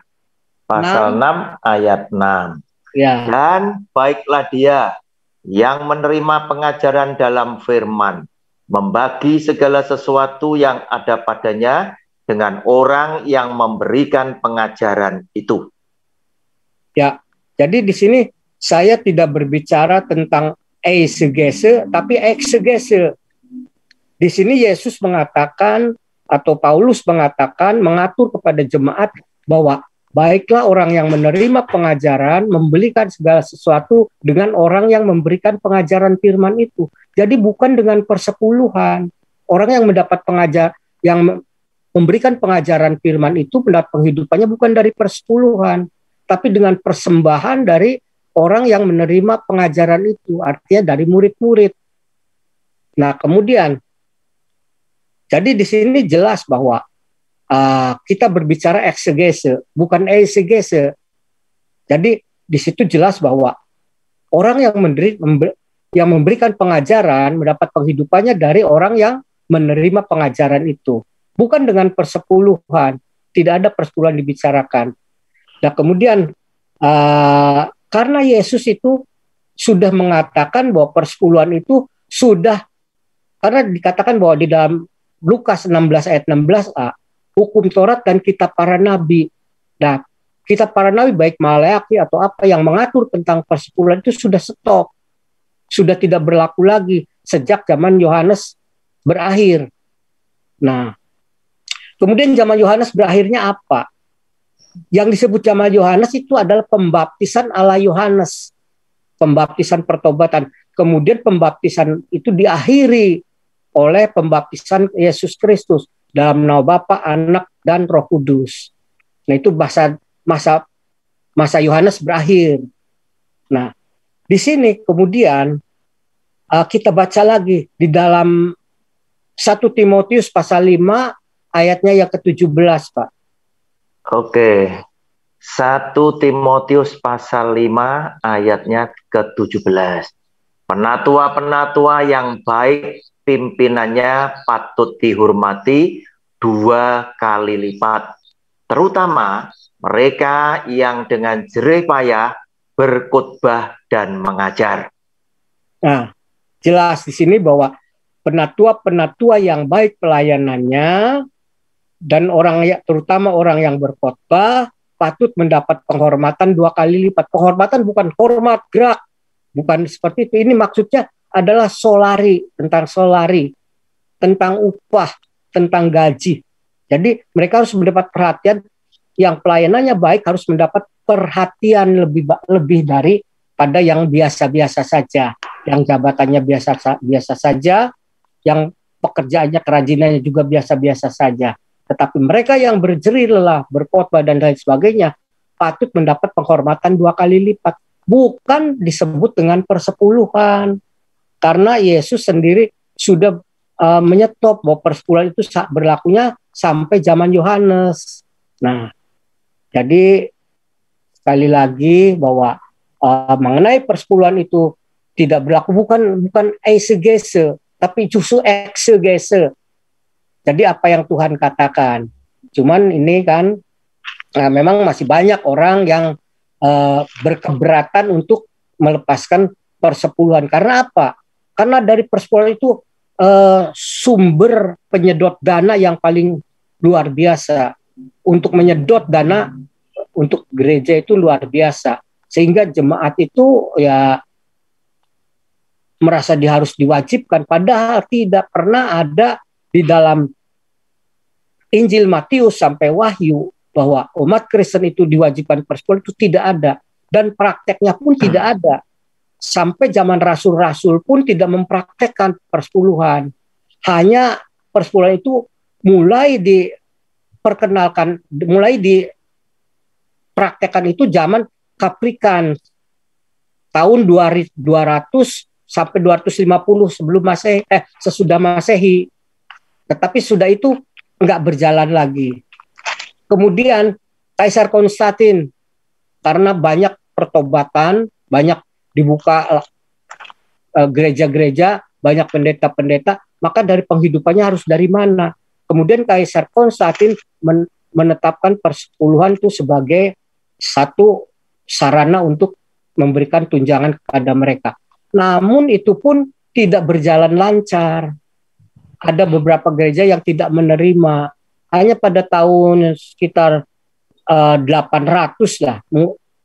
pasal 6 ayat 6. Ya. Dan baiklah dia yang menerima pengajaran dalam firman, membagi segala sesuatu yang ada padanya dengan orang yang memberikan pengajaran itu. Ya, jadi di sini saya tidak berbicara tentang eisegese, tapi eksegese. Di sini Yesus mengatakan, atau Paulus mengatakan, mengatur kepada jemaat bahwa baiklah orang yang menerima pengajaran, memberikan segala sesuatu dengan orang yang memberikan pengajaran firman itu. Jadi bukan dengan persepuluhan. Orang yang mendapat yang memberikan pengajaran firman itu mendapat penghidupannya bukan dari persepuluhan, tapi dengan persembahan dari orang yang menerima pengajaran itu, artinya dari murid-murid. Nah, kemudian, jadi di sini jelas bahwa kita berbicara eksegese, bukan eisegese. Jadi di situ jelas bahwa orang yang memberikan pengajaran mendapat penghidupannya dari orang yang menerima pengajaran itu, bukan dengan persepuluhan. Tidak ada persepuluhan dibicarakan. Nah, kemudian karena Yesus itu sudah mengatakan bahwa persepuluhan itu sudah, karena dikatakan bahwa di dalam Lukas 16 ayat 16a, hukum Taurat dan kitab para nabi. Nah, kitab para nabi baik Maleakhi atau apa yang mengatur tentang persepuluhan itu sudah stop. Sudah tidak berlaku lagi sejak zaman Yohanes berakhir. Nah, kemudian zaman Yohanes berakhirnya apa? Yang disebut zaman Yohanes itu adalah pembaptisan ala Yohanes. Pembaptisan pertobatan. Kemudian pembaptisan itu diakhiri oleh pembaptisan Yesus Kristus dalam nama Bapa, Anak, dan Roh Kudus. Nah, itu masa Yohanes berakhir. Nah, di sini kemudian kita baca lagi di dalam 1 Timotius pasal 5 ayatnya yang ke-17, Pak. Oke. 1 Timotius pasal 5 ayatnya ke-17. Penatua-penatua yang baik pimpinannya patut dihormati 2 kali lipat, terutama mereka yang dengan jerih payah berkhotbah dan mengajar. Nah, jelas di sini bahwa penatua-penatua yang baik pelayanannya dan terutama orang yang berkhotbah patut mendapat penghormatan 2 kali lipat. Penghormatan bukan hormat gerak, bukan seperti itu. Ini maksudnya adalah solari, tentang upah, tentang gaji. Jadi mereka harus mendapat perhatian, yang pelayanannya baik harus mendapat perhatian lebih daripada yang biasa-biasa saja, yang jabatannya biasa saja, yang pekerjaannya, kerajinannya juga biasa-biasa saja. Tetapi mereka yang berjerih lelah, berkhotbah dan lain sebagainya patut mendapat penghormatan 2 kali lipat. Bukan disebut dengan persepuluhan. Karena Yesus sendiri sudah menyetop bahwa persepuluhan itu berlakunya sampai zaman Yohanes. Nah, jadi sekali lagi bahwa mengenai persepuluhan itu tidak berlaku, bukan eisegese, tapi justru exegese. Jadi apa yang Tuhan katakan. Cuman ini kan memang masih banyak orang yang berkeberatan untuk melepaskan persepuluhan. Karena apa? Karena dari persepuluhan itu sumber penyedot dana yang paling luar biasa. Untuk menyedot dana untuk gereja itu luar biasa. Sehingga jemaat itu ya merasa harus diwajibkan. Padahal tidak pernah ada di dalam Injil Matius sampai Wahyu bahwa umat Kristen itu diwajibkan persepuluhan, itu tidak ada. Dan prakteknya pun tidak ada. Sampai zaman rasul-rasul pun tidak mempraktekkan persepuluhan. Hanya persepuluhan itu mulai diperkenalkan, mulai dipraktekkan itu zaman Kaprikan tahun 200 sampai 250 sebelum Masehi, sesudah Masehi. Tetapi sudah itu enggak berjalan lagi. Kemudian Kaisar Konstantin, karena banyak pertobatan, banyak dibuka gereja-gereja, banyak pendeta-pendeta, maka dari penghidupannya harus dari mana? Kemudian Kaisar Konstantin menetapkan persepuluhan itu sebagai satu sarana untuk memberikan tunjangan kepada mereka. Namun itu pun tidak berjalan lancar. Ada beberapa gereja yang tidak menerima. Hanya pada tahun sekitar 800 lah,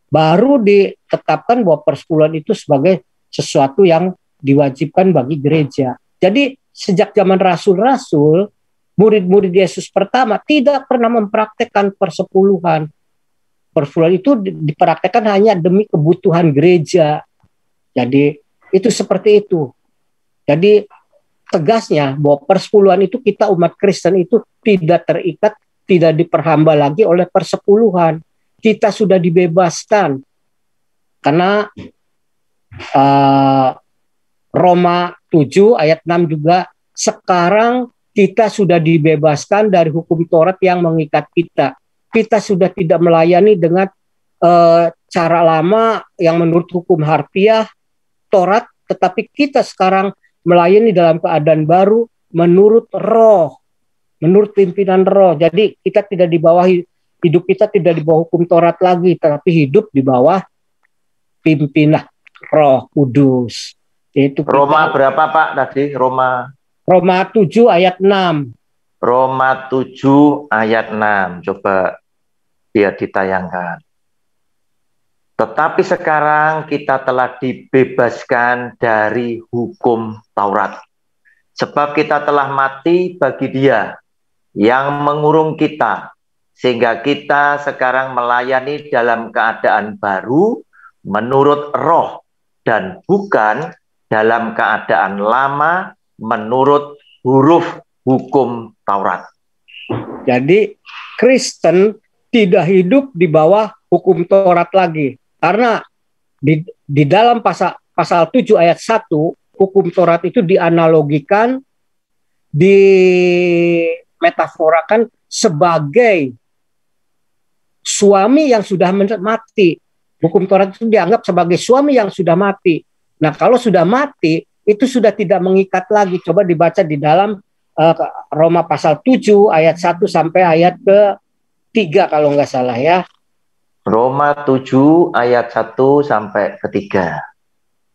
baru ditetapkan bahwa persepuluhan itu sebagai sesuatu yang diwajibkan bagi gereja. Jadi sejak zaman rasul-rasul, murid-murid Yesus pertama tidak pernah mempraktekkan persepuluhan. Persepuluhan itu dipraktekkan hanya demi kebutuhan gereja. Jadi itu seperti itu. Jadi tegasnya bahwa persepuluhan itu kita umat Kristen itu tidak terikat, tidak diperhamba lagi oleh persepuluhan. Kita sudah dibebaskan. Karena Roma 7 ayat 6 juga, sekarang kita sudah dibebaskan dari hukum Taurat yang mengikat kita. Kita sudah tidak melayani dengan cara lama yang menurut hukum harfiah Taurat, tetapi kita sekarang melayani dalam keadaan baru menurut roh, menurut pimpinan roh. Jadi kita tidak di bawah, hidup kita tidak di bawah hukum Taurat lagi, tetapi hidup di bawah pimpinan Roh Kudus. Yaitu Roma berapa Pak tadi? Roma 7 ayat 6. Roma 7 ayat 6. Coba biar ditayangkan. Tetapi sekarang kita telah dibebaskan dari hukum Taurat. Sebab kita telah mati bagi Dia yang mengurung kita, sehingga kita sekarang melayani dalam keadaan baru menurut roh dan bukan dalam keadaan lama menurut huruf hukum Taurat. Jadi Kristen tidak hidup di bawah hukum Taurat lagi. Karena di dalam pasal 7 ayat 1, hukum Taurat itu dianalogikan, dimetaforakan sebagai suami yang sudah mati. Hukum Taurat itu dianggap sebagai suami yang sudah mati. Nah, kalau sudah mati, itu sudah tidak mengikat lagi. Coba dibaca di dalam Roma pasal 7 ayat 1 sampai ayat ke-3 kalau nggak salah ya. Roma 7 ayat 1 sampai ke-3.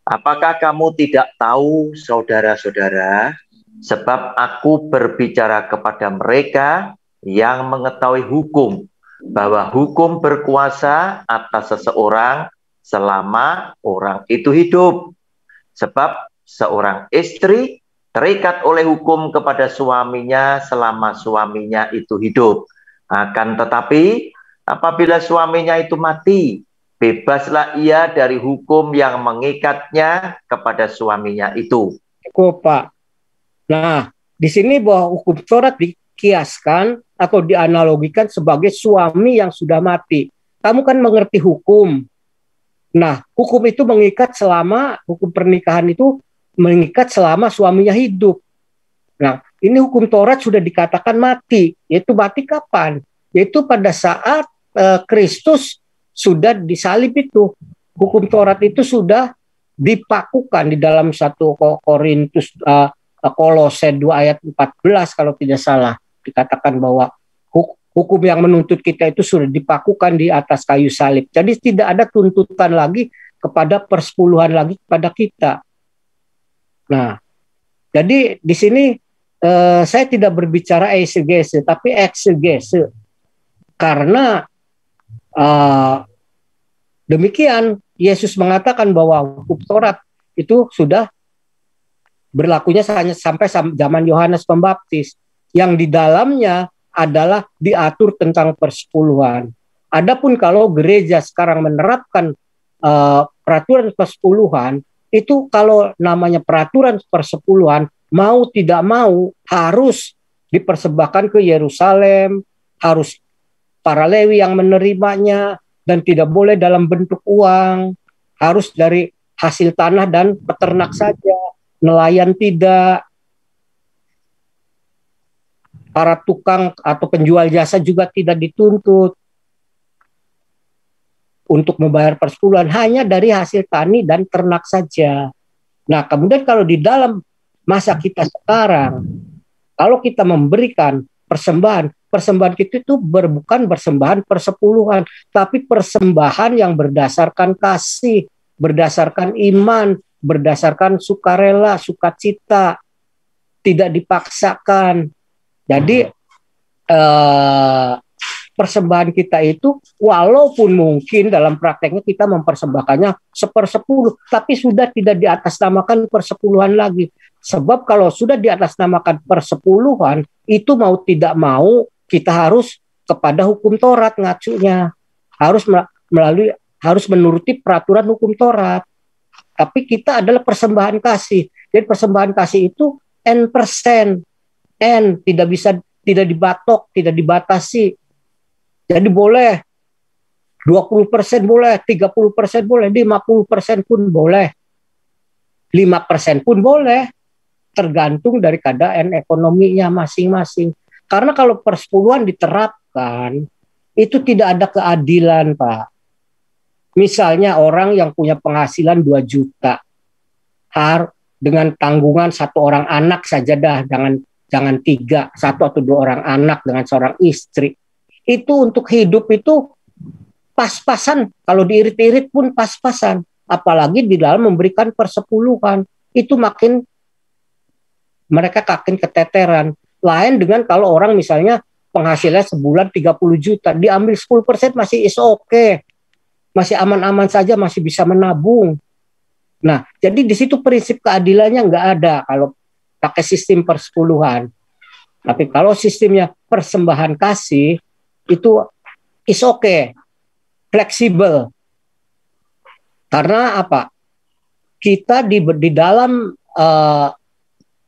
Apakah kamu tidak tahu, saudara-saudara, sebab aku berbicara kepada mereka yang mengetahui hukum, bahwa hukum berkuasa atas seseorang selama orang itu hidup. Sebab seorang istri terikat oleh hukum kepada suaminya selama suaminya itu hidup. Akan tetapi apabila suaminya itu mati, bebaslah ia dari hukum yang mengikatnya kepada suaminya itu. Pak. Nah, di sini bahwa hukum Taurat dikiaskan atau dianalogikan sebagai suami yang sudah mati. kamu kan mengerti hukum. Nah, hukum itu mengikat selama, hukum pernikahan itu mengikat selama suaminya hidup. Nah, ini hukum Taurat sudah dikatakan mati. Yaitu mati kapan? Yaitu pada saat Kristus sudah disalib itu. Hukum Taurat itu sudah dipakukan di dalam 1 Korintus Kolose 2 ayat 14 kalau tidak salah. Dikatakan bahwa hukum yang menuntut kita itu sudah dipakukan di atas kayu salib. Jadi tidak ada tuntutan lagi kepada persepuluhan lagi kepada kita. Nah, jadi di sini saya tidak berbicara eisegese, tapi exegese. Karena demikian Yesus mengatakan bahwa hukum Taurat itu sudah berlakunya hanya sampai zaman Yohanes Pembaptis, yang di dalamnya adalah diatur tentang persepuluhan. Adapun kalau gereja sekarang menerapkan peraturan persepuluhan, itu kalau namanya peraturan persepuluhan, mau tidak mau harus dipersembahkan ke Yerusalem, harus para Lewi yang menerimanya, dan tidak boleh dalam bentuk uang, harus dari hasil tanah dan peternak saja, nelayan tidak. Para tukang atau penjual jasa juga tidak dituntut untuk membayar persepuluhan, hanya dari hasil tani dan ternak saja. Nah, kemudian kalau di dalam masa kita sekarang, kalau kita memberikan persembahan kita itu bukan persembahan persepuluhan, tapi persembahan yang berdasarkan kasih, berdasarkan iman, berdasarkan sukarela, sukacita, tidak dipaksakan. Jadi persembahan kita itu walaupun mungkin dalam prakteknya kita mempersembahkannya 1/10, tapi sudah tidak diatasnamakan persepuluhan lagi. Sebab kalau sudah diatasnamakan persepuluhan, itu mau tidak mau kita harus kepada hukum Taurat ngacunya. Harus menuruti peraturan hukum Taurat. Tapi kita adalah persembahan kasih. Jadi persembahan kasih itu N%. Tidak dibatok, tidak dibatasi. Jadi boleh 20% boleh, 30% boleh, 50% pun boleh. 5% pun boleh. Tergantung dari keadaan ekonominya masing-masing. Karena kalau persepuluhan diterapkan, itu tidak ada keadilan, Pak. Misalnya orang yang punya penghasilan 2 juta, dengan tanggungan 1 orang anak saja dah, jangan 3, 1 atau 2 orang anak dengan seorang istri. Itu untuk hidup itu pas-pasan. Kalau diirit-irit pun pas-pasan. Apalagi di dalam memberikan persepuluhan. Itu mereka makin keteteran. Lain dengan kalau orang misalnya penghasilan sebulan 30 juta. Diambil 10% masih is okay. Masih aman-aman saja, masih bisa menabung. Nah, jadi di situ prinsip keadilannya nggak ada kalau pakai sistem persepuluhan. Tapi kalau sistemnya persembahan kasih, itu is okay, fleksibel. Karena apa? Kita di dalam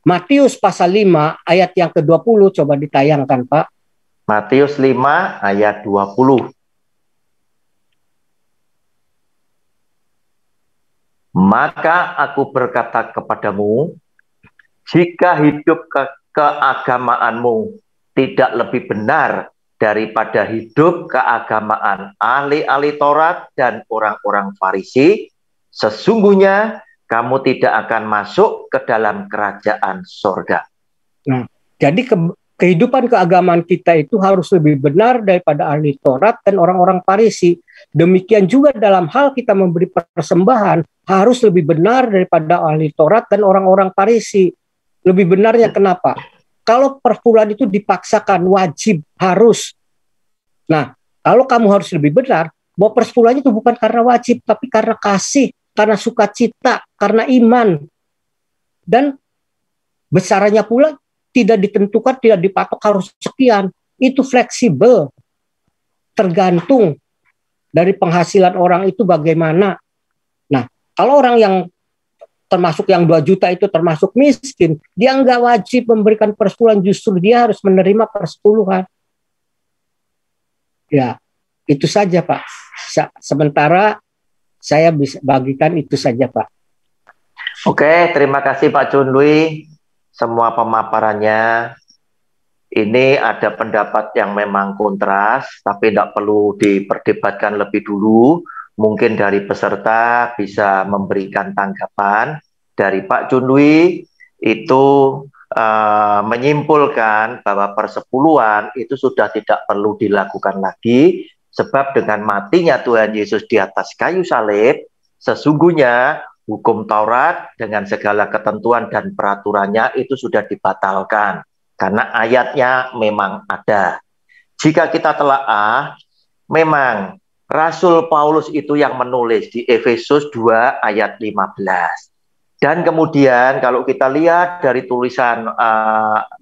Matius pasal 5 ayat yang ke-20, coba ditayangkan, Pak. Matius 5 ayat 20. Maka aku berkata kepadamu, jika hidup keagamaanmu tidak lebih benar daripada hidup keagamaan ahli-ahli Taurat dan orang-orang Farisi, sesungguhnya kamu tidak akan masuk ke dalam kerajaan sorga. Nah, jadi kehidupan keagamaan kita itu harus lebih benar daripada ahli Taurat dan orang-orang Farisi. Demikian juga dalam hal kita memberi persembahan harus lebih benar daripada ahli Taurat dan orang-orang Farisi. Lebih benarnya kenapa? Kalau persepuluhan itu dipaksakan, wajib, harus. Nah, kalau kamu harus lebih benar, bahwa persepuluhan itu bukan karena wajib, tapi karena kasih, karena sukacita, karena iman. Dan besarannya pula tidak ditentukan, tidak dipatok harus sekian. Itu fleksibel. Tergantung dari penghasilan orang itu bagaimana. Nah, kalau orang yang termasuk yang 2 juta itu termasuk miskin, dia nggak wajib memberikan persepuluhan, justru dia harus menerima persepuluhan. Ya, Itu saja Pak. Sementara saya bisa bagikan itu saja Pak. Oke, terima kasih Pak Junwi. Semua pemaparannya. Ini ada pendapat yang memang kontras, tapi tidak perlu diperdebatkan lebih dulu. Mungkin dari peserta bisa memberikan tanggapan. Dari Pak Junwi itu menyimpulkan bahwa persepuluhan itu sudah tidak perlu dilakukan lagi, sebab dengan matinya Tuhan Yesus di atas kayu salib, sesungguhnya hukum Taurat dengan segala ketentuan dan peraturannya itu sudah dibatalkan. Karena ayatnya memang ada. Jika kita telaah, memang Rasul Paulus itu yang menulis di Efesus 2 ayat 15. Dan kemudian kalau kita lihat dari tulisan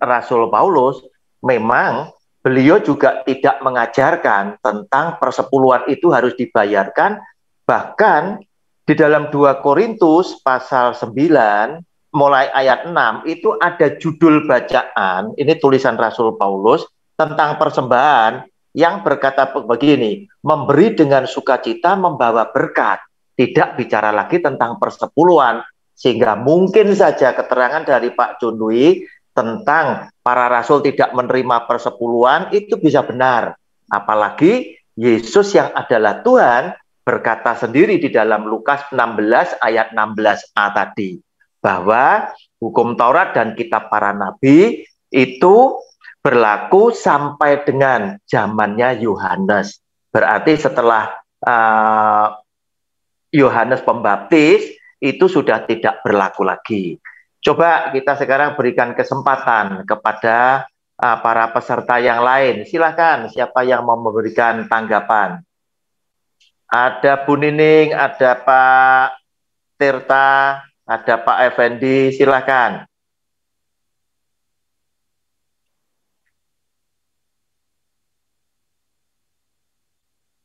Rasul Paulus, memang beliau juga tidak mengajarkan tentang persepuluhan itu harus dibayarkan. Bahkan di dalam 2 Korintus pasal 9, mulai ayat 6 itu ada judul bacaan, ini tulisan Rasul Paulus tentang persembahan yang berkata begini, memberi dengan sukacita membawa berkat, tidak bicara lagi tentang persepuluhan, sehingga mungkin saja keterangan dari Pak Junwi tentang para rasul tidak menerima persepuluhan itu bisa benar, apalagi Yesus yang adalah Tuhan berkata sendiri di dalam Lukas 16 ayat 16a tadi, bahwa hukum Taurat dan kitab para nabi itu berlaku sampai dengan zamannya Yohanes. Berarti setelah Yohanes Pembaptis itu sudah tidak berlaku lagi. Coba kita sekarang berikan kesempatan kepada para peserta yang lain. Silakan, siapa yang mau memberikan tanggapan? Ada Bu Nining, ada Pak Tirta, ada Pak Effendi, silakan.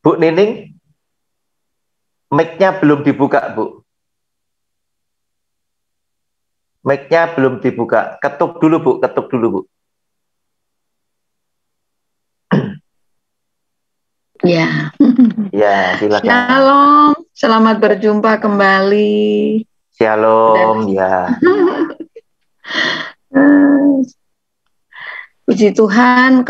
Bu Nining, mic-nya belum dibuka, Bu. Mic-nya belum dibuka. Ketuk dulu, Bu, ketuk dulu, Bu. Ya. Ya, silakan. Shalom, selamat berjumpa kembali. Shalom, ya. Puji Tuhan,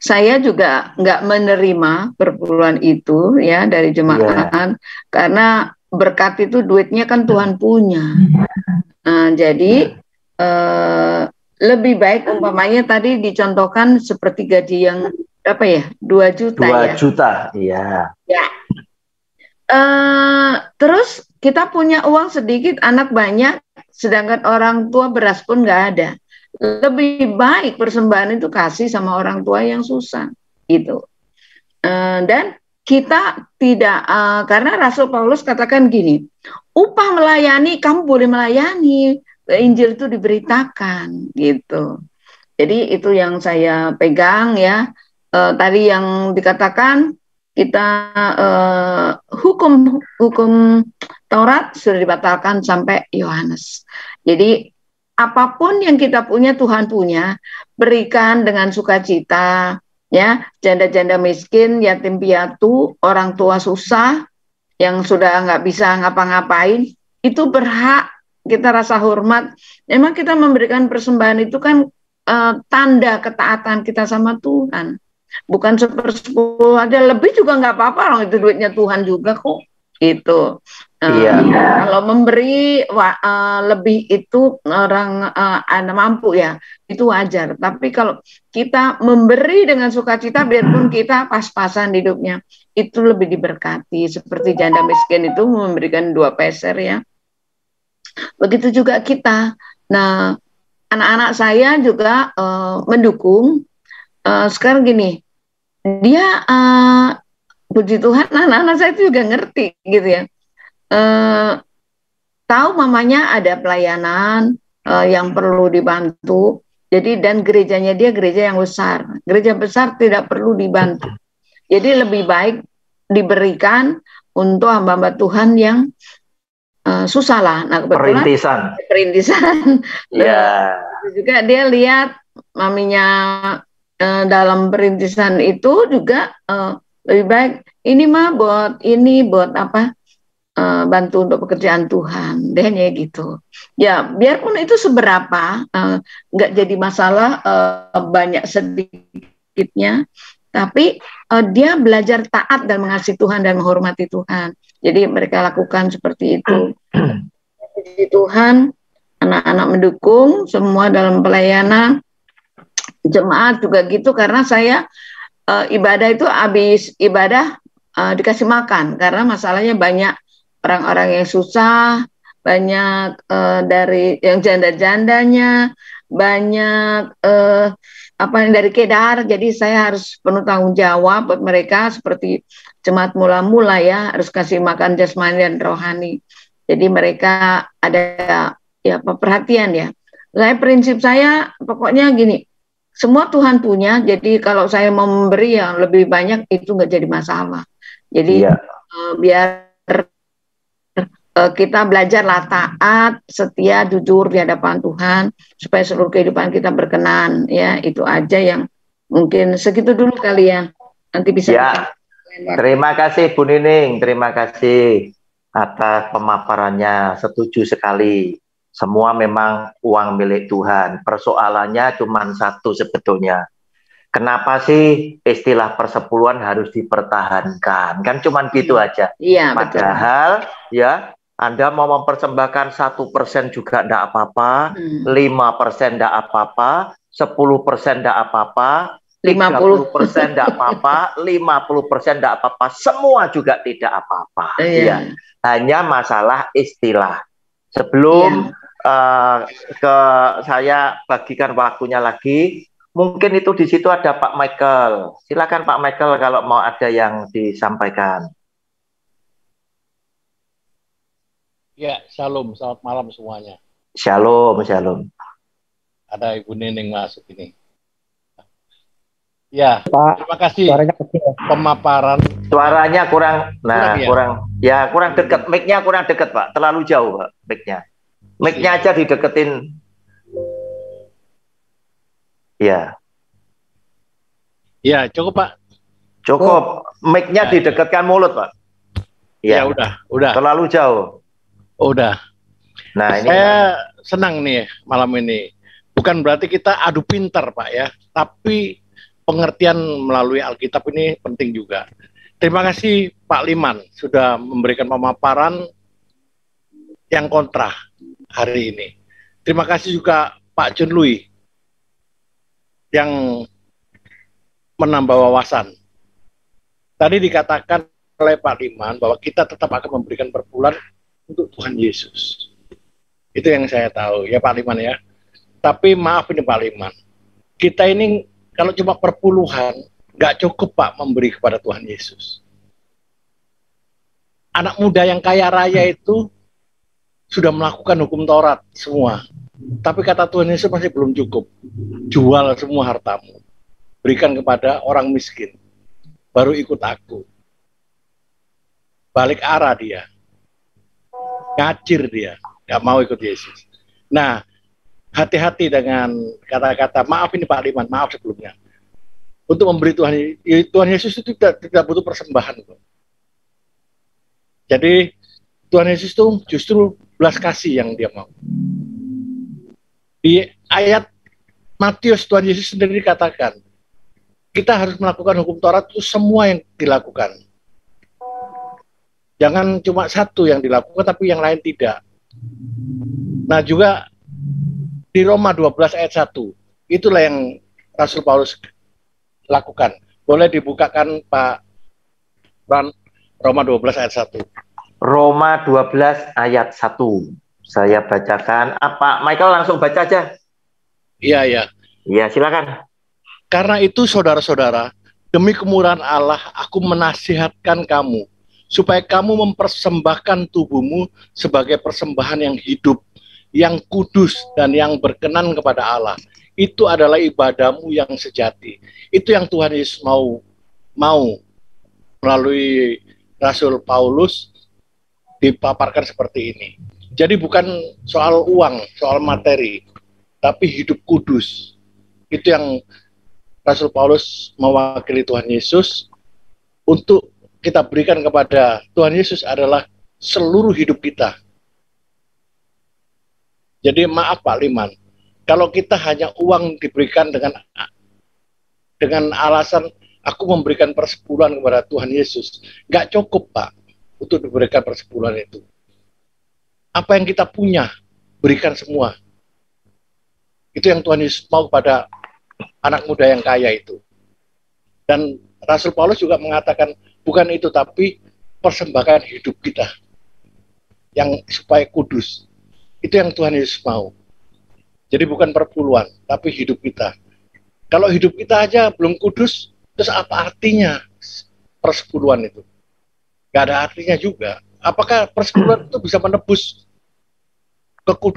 saya juga nggak menerima perpuluhan itu ya dari jemaat, karena berkat itu duitnya kan Tuhan punya. Jadi lebih baik umpamanya tadi dicontohkan seperti gaji yang apa ya, 2 juta 2 juta, iya. Ya. Terus kita punya uang sedikit, anak banyak, sedangkan orang tua beras pun nggak ada. Lebih baik persembahan itu kasih sama orang tua yang susah, gitu. Dan kita tidak, karena Rasul Paulus katakan gini, upah melayani, kamu boleh melayani, Injil itu diberitakan, gitu. Jadi itu yang saya pegang ya. Tadi yang dikatakan kita hukum Taurat sudah dibatalkan sampai Yohanes. Jadi apapun yang kita punya Tuhan punya, berikan dengan sukacita ya. Janda-janda miskin, yatim piatu, orang tua susah yang sudah nggak bisa ngapa-ngapain, itu berhak kita rasa hormat. Memang kita memberikan persembahan itu kan tanda ketaatan kita sama Tuhan. Bukan 1/10 aja, lebih juga nggak apa-apa, orang itu duitnya Tuhan juga kok, gitu. Kalau memberi lebih itu orang mampu ya, itu wajar. Tapi kalau kita memberi dengan sukacita, biarpun kita pas-pasan hidupnya, itu lebih diberkati. Seperti janda miskin itu memberikan 2 peser ya. Begitu juga kita. Nah, anak-anak saya juga mendukung. Sekarang gini, dia puji Tuhan, anak-anak saya itu juga ngerti gitu ya. Tahu mamanya ada pelayanan yang perlu dibantu. Jadi dan gerejanya dia gereja yang besar. Gereja besar tidak perlu dibantu. Jadi lebih baik diberikan untuk hamba-hamba Tuhan yang susah lah. Nah, kebetulan perintisan. Iya. Juga dia lihat maminya dalam perintisan itu juga lebih baik ini mah buat apa, bantu untuk pekerjaan Tuhan deh ya gitu. Ya biarpun itu seberapa nggak jadi masalah, banyak sedikitnya, tapi dia belajar taat dan mengasihi Tuhan dan menghormati Tuhan. Jadi mereka lakukan seperti itu. Puji Tuhan, anak-anak mendukung semua dalam pelayanan, jemaat juga gitu, karena saya ibadah itu habis ibadah dikasih makan, karena masalahnya banyak orang-orang yang susah, banyak dari yang janda-jandanya, banyak apa dari Kedar, jadi saya harus penuh tanggung jawab buat mereka, seperti jemaat mula-mula ya, harus kasih makan jasmani dan rohani. Jadi mereka ada ya perhatian ya. Prinsip saya pokoknya gini, semua Tuhan punya, jadi kalau saya mau memberi yang lebih banyak itu nggak jadi masalah. Jadi biar kita belajarlah taat, setia, jujur di hadapan Tuhan, supaya seluruh kehidupan kita berkenan. Ya, itu aja yang mungkin segitu dulu kali ya. Nanti bisa. Ya, terima kasih Bu Nining, terima kasih atas pemaparannya. Setuju sekali. Semua memang uang milik Tuhan. Persoalannya cuma satu sebetulnya. Kenapa sih istilah persepuluhan harus dipertahankan? Kan cuma gitu aja. Iya, padahal betul. Ya, Anda mau mempersembahkan 1% juga enggak apa-apa, 5% enggak apa-apa, 10% enggak apa-apa, 50% enggak apa-apa, 50% enggak apa-apa, semua juga tidak apa-apa. Ya. Hanya masalah istilah. Sebelum saya bagikan waktunya lagi, mungkin itu di situ ada Pak Michael. Silakan Pak Michael kalau mau ada yang disampaikan. Ya, shalom, selamat malam semuanya. Shalom, shalom. Ada Ibu Nining masuk ini. Ya, Pak, terima kasih. Suaranya kecil. Pemaparan. Suaranya kurang, kurang dekat. Mic-nya kurang dekat Pak, terlalu jauh Pak, mic-nya. Mic-nya aja dideketin. Ya. Ya, cukup Pak. Cukup. Mic-nya didekatkan mulut Pak. Ya, udah. Terlalu jauh. Udah. Nah, ini saya senang nih malam ini. Bukan berarti kita adu pintar Pak ya, tapi pengertian melalui Alkitab ini penting juga. Terima kasih Pak Liman sudah memberikan pemaparan yang kontra hari ini. Terima kasih juga Pak John Louis yang menambah wawasan. Tadi dikatakan oleh Pak Liman bahwa kita tetap akan memberikan perpuluhan untuk Tuhan Yesus. Itu yang saya tahu ya Pak Liman ya. Tapi maaf ini Pak Liman, kita ini kalau cuma perpuluhan nggak cukup Pak memberi kepada Tuhan Yesus. Anak muda yang kaya raya itu sudah melakukan hukum Taurat semua. Tapi kata Tuhan Yesus masih belum cukup. Jual semua hartamu, berikan kepada orang miskin, baru ikut aku. Balik arah dia, ngacir dia, nggak mau ikut Yesus. Nah, hati-hati dengan kata-kata maaf ini Pak Liman, maaf sebelumnya. Untuk memberi Tuhan Yesus itu tidak butuh persembahan. Jadi Tuhan Yesus itu justru belas kasih yang dia mau. Di ayat Matius Tuhan Yesus sendiri katakan, kita harus melakukan hukum Taurat itu semua yang dilakukan. Jangan cuma satu yang dilakukan, tapi yang lain tidak. Nah juga di Roma 12 ayat 1, itulah yang Rasul Paulus lakukan. Boleh dibukakan Pak Ran, Roma 12 ayat 1. Roma 12 ayat 1. Saya bacakan. Apa Michael langsung baca aja? Iya, iya. Iya, silakan. Karena itu saudara-saudara, demi kemurahan Allah, aku menasihatkan kamu, supaya kamu mempersembahkan tubuhmu sebagai persembahan yang hidup, yang kudus, dan yang berkenan kepada Allah. Itu adalah ibadahmu yang sejati. Itu yang Tuhan Yesus mau melalui Rasul Paulus dipaparkan seperti ini. Jadi bukan soal uang, soal materi, tapi hidup kudus. Itu yang Rasul Paulus mewakili Tuhan Yesus untuk kita berikan kepada Tuhan Yesus adalah seluruh hidup kita. Jadi maaf Pak Liman, kalau kita hanya uang diberikan dengan alasan aku memberikan persepuluhan kepada Tuhan Yesus, nggak cukup Pak untuk diberikan persepuluhan itu. Apa yang kita punya, berikan semua. Itu yang Tuhan Yesus mau kepada anak muda yang kaya itu. Dan Rasul Paulus juga mengatakan, bukan itu, tapi persembahkan hidup kita yang supaya kudus. Itu yang Tuhan Yesus mau. Jadi bukan perpuluhan, tapi hidup kita. Kalau hidup kita aja belum kudus, terus apa artinya persepuluhan itu? Gak ada artinya juga. Apakah persepuluhan itu bisa menebus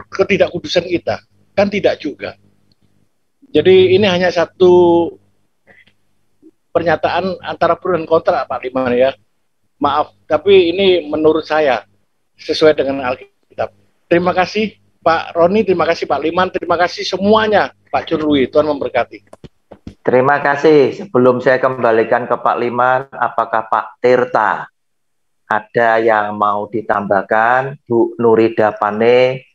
ketidakkudusan kita? Kan tidak juga. Jadi ini hanya satu pernyataan antara pro dan kontra Pak Liman ya. Maaf, tapi ini menurut saya sesuai dengan Alkitab. Terima kasih Pak Roni, terima kasih Pak Liman, terima kasih semuanya Pak Junlui. Tuhan memberkati. Terima kasih. Sebelum saya kembalikan ke Pak Liman, apakah Pak Tirta ada yang mau ditambahkan? Bu Nurida Pane,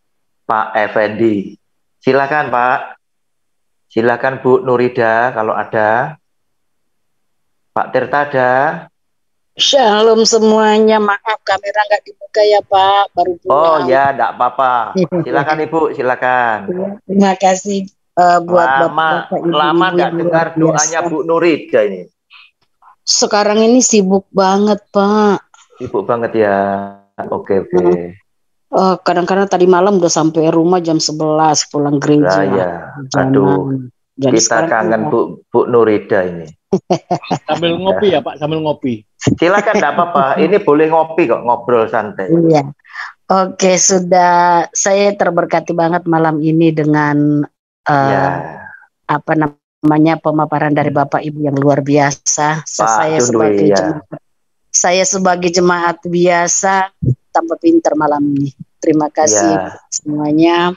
Pak Effendi. Silakan Pak. Silakan Bu Nurida kalau ada. Pak Tirta ada. Shalom semuanya, maaf kamera nggak dibuka ya Pak, baru pulang. Oh ya, enggak apa-apa. Silakan Ibu, silakan. Terima kasih buat Bapak-Bapak Ibu. Lama nggak dengar doanya Bu Nurida ini. Sekarang ini sibuk banget Pak. Sibuk banget ya. Oke. Kadang-kadang tadi malam udah sampai rumah jam 11 pulang gereja. Ya. Aduh. Jadi kita kangen Bu Nurida ini. Sambil ngopi ya Pak, sambil ngopi. Silakan, enggak apa-apa. Ini boleh ngopi kok, ngobrol santai. Iya. Oke, sudah. Saya terberkati banget malam ini dengan apa namanya pemaparan dari Bapak Ibu yang luar biasa. Saya sebagai jemaat biasa tambah pinter malam ini. Terima kasih semuanya.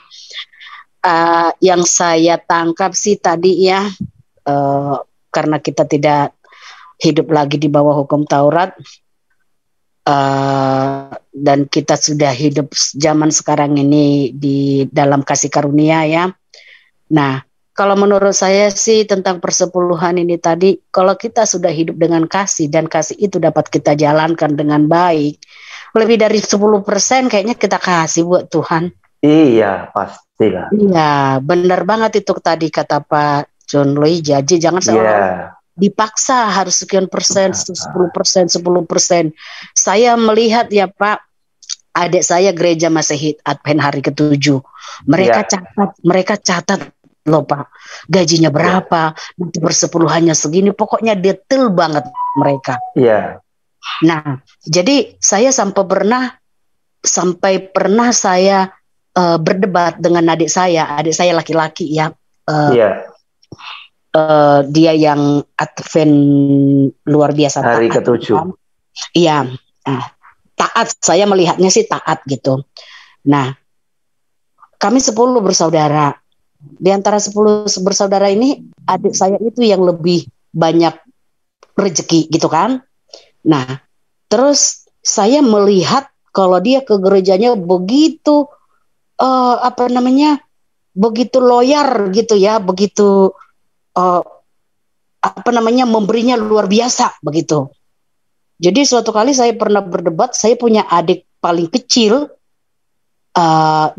Yang saya tangkap sih tadi ya, karena kita tidak hidup lagi di bawah hukum Taurat, dan kita sudah hidup zaman sekarang ini di dalam kasih karunia ya. Nah, kalau menurut saya sih tentang persepuluhan ini tadi, kalau kita sudah hidup dengan kasih dan kasih itu dapat kita jalankan dengan baik, lebih dari 10% kayaknya kita kasih buat Tuhan. Iya, pastilah. Iya, benar banget itu tadi kata Pak John Louis. Jadi jangan seolah dipaksa harus sekian persen, 10%. Saya melihat ya Pak, adik saya gereja Masehi Advent hari ke-7. Mereka catat loh Pak, gajinya berapa, nanti persepuluhannya segini, pokoknya detail banget mereka. Iya. Nah, jadi saya sampai pernah saya berdebat dengan adik saya laki-laki ya. Dia yang Advent luar biasa hari ke-7. Iya, taat. Saya melihatnya sih taat gitu. Nah, kami 10 bersaudara. Di antara 10 bersaudara ini, adik saya itu yang lebih banyak rezeki gitu kan. Nah, terus saya melihat kalau dia ke gerejanya begitu begitu loyal gitu ya, begitu memberinya luar biasa begitu. Jadi suatu kali saya pernah berdebat, saya punya adik paling kecil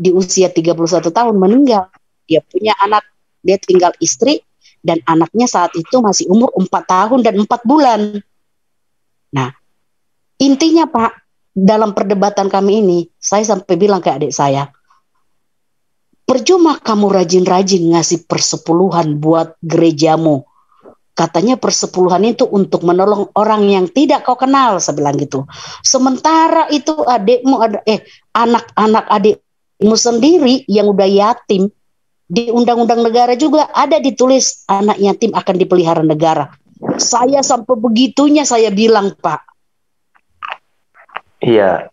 di usia 31 tahun meninggal. Dia punya anak, dia tinggal istri dan anaknya saat itu masih umur 4 tahun dan 4 bulan. Nah, intinya Pak, dalam perdebatan kami ini, saya sampai bilang ke adik saya, percuma kamu rajin-rajin ngasih persepuluhan buat gerejamu. Katanya persepuluhan itu untuk menolong orang yang tidak kau kenal, saya bilang gitu. Sementara itu anak-anak adikmu sendiri yang udah yatim, di undang-undang negara juga ada ditulis anak yatim akan dipelihara negara. Saya sampai begitunya saya bilang Pak. Iya.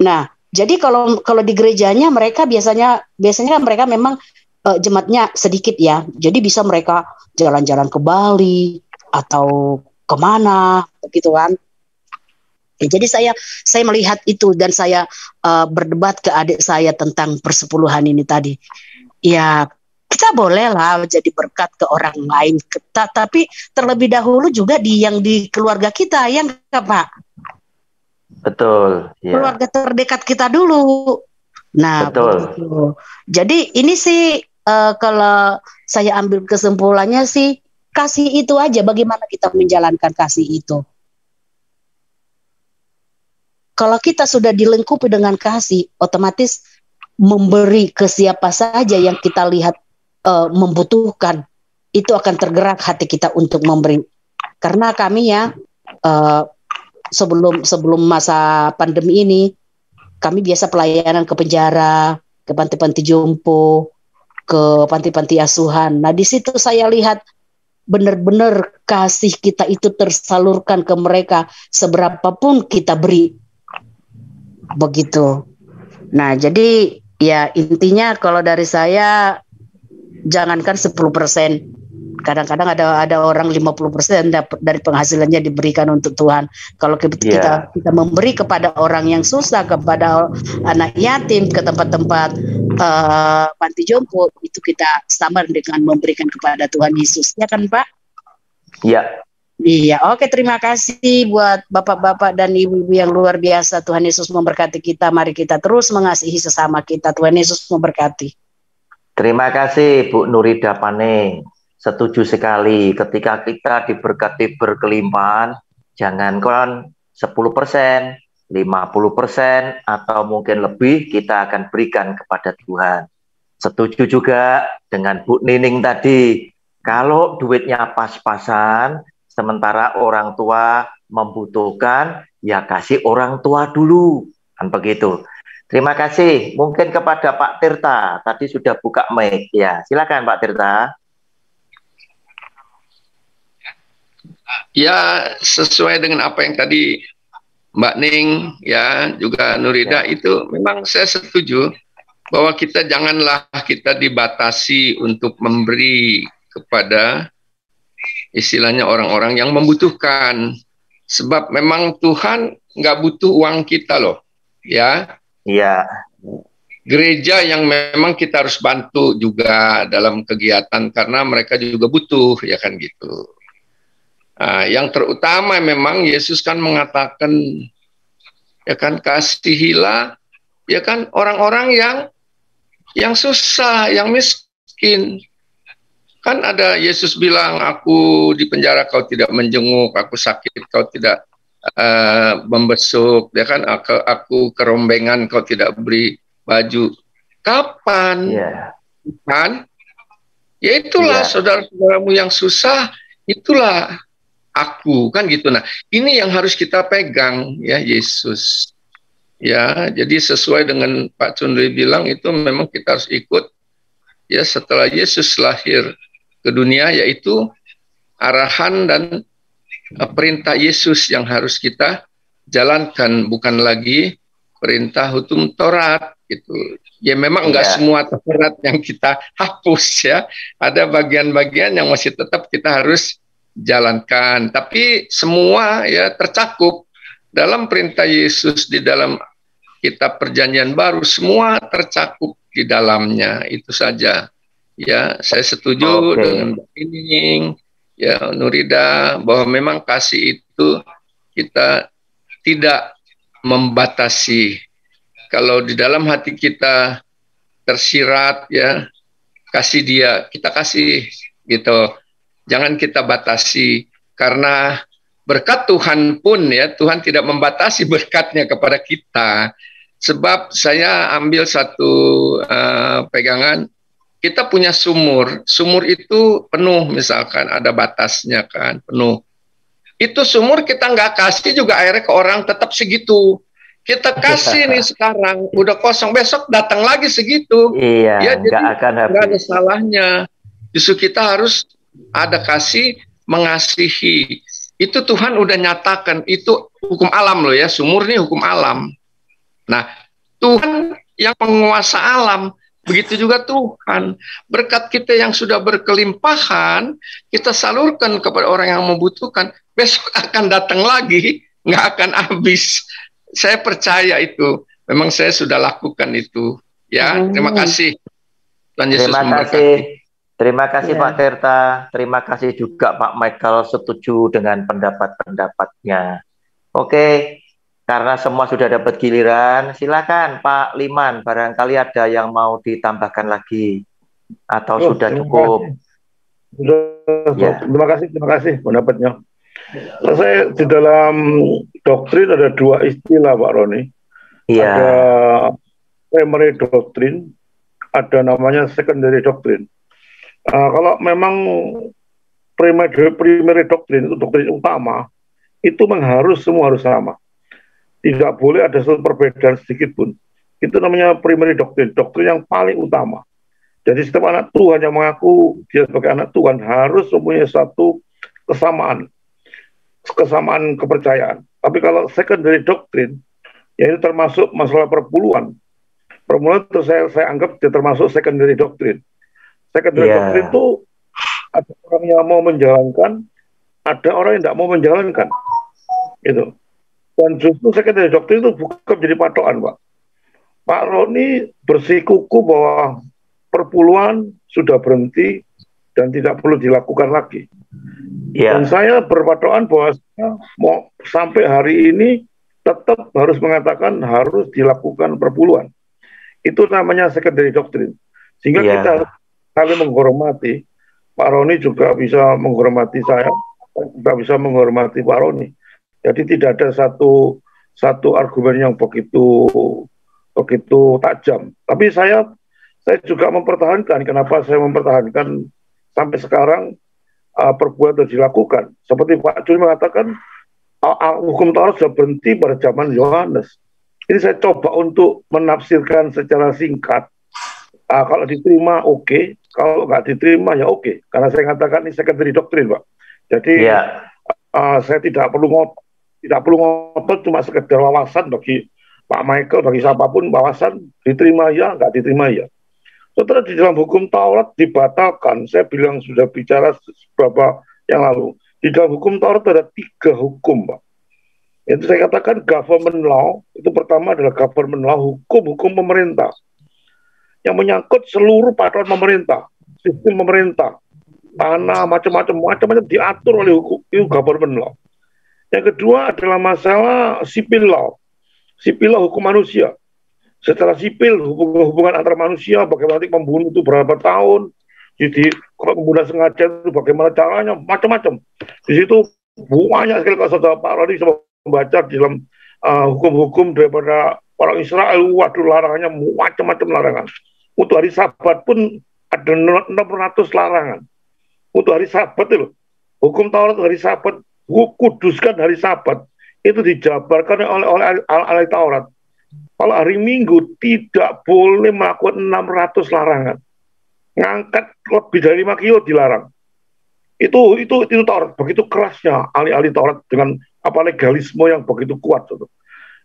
Nah, jadi kalau di gerejanya mereka biasanya mereka memang jemaatnya sedikit ya, jadi bisa mereka jalan-jalan ke Bali atau kemana begitu kan. Ya, jadi saya melihat itu dan saya berdebat ke adik saya tentang persepuluhan ini tadi. Ya, kita bolehlah jadi berkat ke orang lain, tapi terlebih dahulu juga yang di keluarga kita, yang enggak, Pak? Betul. Ya. Keluarga terdekat kita dulu. Nah, betul. Begitu. Jadi ini sih kalau saya ambil kesimpulannya sih, kasih itu aja, bagaimana kita menjalankan kasih itu. Kalau kita sudah dilengkapi dengan kasih, otomatis memberi ke siapa saja yang kita lihat membutuhkan, itu akan tergerak hati kita untuk memberi. Karena kami ya sebelum masa pandemi ini, kami biasa pelayanan ke penjara, ke panti-panti jompo, ke panti-panti asuhan. Nah, di situ saya lihat benar-benar kasih kita itu tersalurkan ke mereka, seberapapun kita beri. Begitu. Nah, jadi ya intinya kalau dari saya, jangankan 10%. Kadang-kadang ada orang 50% dari penghasilannya diberikan untuk Tuhan. Kalau kita memberi kepada orang yang susah, kepada anak yatim, ke tempat-tempat panti jompo, itu kita sama dengan memberikan kepada Tuhan Yesus, ya kan, Pak? Iya. Iya, oke, terima kasih buat bapak-bapak dan ibu-ibu yang luar biasa. Tuhan Yesus memberkati kita. Mari kita terus mengasihi sesama kita. Tuhan Yesus memberkati. Terima kasih Bu Nurida Paning. Setuju sekali, ketika kita diberkati berkelimpahan, jangankan 10%, 50%, atau mungkin lebih, kita akan berikan kepada Tuhan. Setuju juga dengan Bu Nining tadi, kalau duitnya pas-pasan, sementara orang tua membutuhkan, ya kasih orang tua dulu, kan begitu. Terima kasih. Mungkin kepada Pak Tirta, tadi sudah buka mic, ya silakan Pak Tirta. Ya, sesuai dengan apa yang tadi Mbak Ning, ya juga Nurida, itu memang saya setuju bahwa kita janganlah kita dibatasi untuk memberi kepada istilahnya orang-orang yang membutuhkan, sebab memang Tuhan nggak butuh uang kita loh, ya. Iya. Gereja yang memang kita harus bantu juga dalam kegiatan karena mereka juga butuh, ya kan gitu. Nah, yang terutama memang Yesus kan mengatakan, ya kan, kasihilah, ya kan, orang-orang yang susah, yang miskin. Kan ada Yesus bilang, aku di penjara kau tidak menjenguk, aku sakit kau tidak membesuk, ya kan, aku kerombengan kau tidak beri baju. Kapan? Kan? Ya itulah saudara-saudaramu yang susah, itulah aku, kan gitu. Nah, ini yang harus kita pegang, ya, Yesus. Ya, jadi sesuai dengan Pak Cundri bilang, itu memang kita harus ikut, ya, setelah Yesus lahir ke dunia, yaitu arahan dan perintah Yesus yang harus kita jalankan, bukan lagi perintah hukum Taurat, gitu. Ya memang enggak semua Taurat yang kita hapus, ya. Ada bagian-bagian yang masih tetap kita harus jalankan, tapi semua ya tercakup dalam perintah Yesus di dalam kitab Perjanjian Baru, semua tercakup di dalamnya. Itu saja, ya. Saya setuju dengan Mbak Nining, ya, Nurida, bahwa memang kasih itu kita tidak membatasi. Kalau di dalam hati kita tersirat, ya, kasih dia, kita kasih, gitu. Jangan kita batasi, karena berkat Tuhan pun, ya, Tuhan tidak membatasi berkatnya kepada kita. Sebab saya ambil satu pegangan, kita punya sumur itu penuh, misalkan ada batasnya kan, penuh. Itu sumur kita nggak kasih juga airnya ke orang tetap segitu. Kita kasih nih sekarang, udah kosong, besok datang lagi segitu. Iya, ya, jadi nggak ada salahnya. Justru kita harus ada kasih, mengasihi. Itu Tuhan udah nyatakan, itu hukum alam loh, ya, sumur ini hukum alam. Nah, Tuhan yang penguasa alam, Begitu juga Tuhan. Berkat kita yang sudah berkelimpahan, kita salurkan kepada orang yang membutuhkan. Besok akan datang lagi, nggak akan habis. Saya percaya itu. Memang saya sudah lakukan itu. Ya, terima kasih. Tuhan Yesus memberkati. Terima kasih Pak Tirta. Terima kasih juga Pak Michael setuju dengan pendapat-pendapatnya. Oke. Karena semua sudah dapat giliran, silakan Pak Liman, barangkali ada yang mau ditambahkan lagi atau sudah cukup. Terima kasih pendapatnya. Saya di dalam doktrin ada dua istilah Pak Roni. Iya. Ada primary doktrin, ada namanya secondary doktrin. Kalau memang primary doktrin itu doktrin utama, itu semua harus sama. Tidak boleh ada satu perbedaan sedikit pun. Itu namanya primary doktrin, doktrin yang paling utama. Jadi setiap anak Tuhan yang mengaku dia sebagai anak Tuhan harus mempunyai satu kesamaan kepercayaan. Tapi kalau secondary doktrin, yaitu termasuk masalah perpuluhan itu saya anggap dia termasuk secondary doktrin. Secondary doktrin itu ada orang yang mau menjalankan, ada orang yang tidak mau menjalankan. Gitu. Dan justru secondary doktrin itu bukan jadi patokan, Pak. Pak Roni bersikuku bahwa perpuluhan sudah berhenti dan tidak perlu dilakukan lagi. Dan saya berpatokan bahwa mau sampai hari ini tetap harus mengatakan harus dilakukan perpuluhan. Itu namanya secondary doktrin. Sehingga kita harus saling menghormati. Pak Roni juga bisa menghormati saya, juga bisa menghormati Pak Roni. Jadi tidak ada satu argumen yang begitu tajam. Tapi saya juga mempertahankan. Kenapa saya mempertahankan sampai sekarang perbuatan dilakukan? Seperti Pak Juri mengatakan, hukum Taurat sudah berhenti pada zaman Yohanes. Ini saya coba untuk menafsirkan secara singkat. Kalau diterima oke, kalau nggak diterima ya oke. Karena saya katakan ini secondary doktrin, Pak. Jadi saya tidak perlu ngotot, cuma sekedar wawasan bagi Pak Michael, bagi siapapun wawasan, diterima ya, nggak diterima ya. Setelah di dalam hukum Taurat dibatalkan, saya bilang sudah bicara beberapa yang lalu. Di dalam hukum Taurat ada 3 hukum, Pak. Itu saya katakan government law, itu pertama adalah government law, hukum pemerintah. Yang menyangkut seluruh peraturan pemerintah, sistem pemerintah, tanah, macam-macam diatur oleh hukum, itu government law. Yang kedua adalah masalah civil law hukum manusia. Secara sipil, hubungan antar manusia, bagaimana membunuh itu berapa tahun, jadi kalau pembunuhan sengaja itu bagaimana caranya, macam-macam. Di situ banyak sekali kalau saudara Pak Roni bisa membaca di dalam hukum-hukum daripada orang Israel, waduh larangannya macam-macam larangan. Untuk hari Sabat pun ada 600 larangan. Untuk hari Sabat itu, hukum Taurat hari Sabat, kuduskan hari Sabat, itu dijabarkan oleh ahli Taurat. Kalau hari Minggu tidak boleh melakukan 600 larangan. Ngangkat lebih dari 5 kilo dilarang. Itu Taurat, begitu kerasnya ahli-ahli Taurat dengan legalisme yang begitu kuat.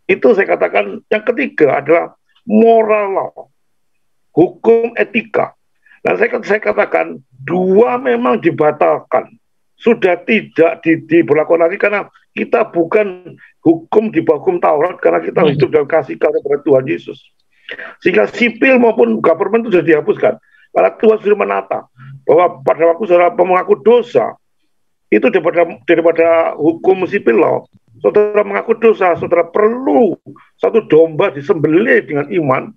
Itu saya katakan. Yang ketiga adalah moral law, hukum etika. Nah saya katakan 2 memang dibatalkan. Sudah tidak diberlakukan lagi karena kita bukan hukum di bawah hukum Taurat, karena kita hidup dalam kasih karunia kepada Tuhan Yesus. Sehingga sipil maupun government itu sudah dihapuskan. Karena Tuhan sudah menata bahwa pada waktu saudara mengaku dosa, itu daripada hukum sipil law, saudara mengaku dosa, saudara perlu satu domba disembelih dengan iman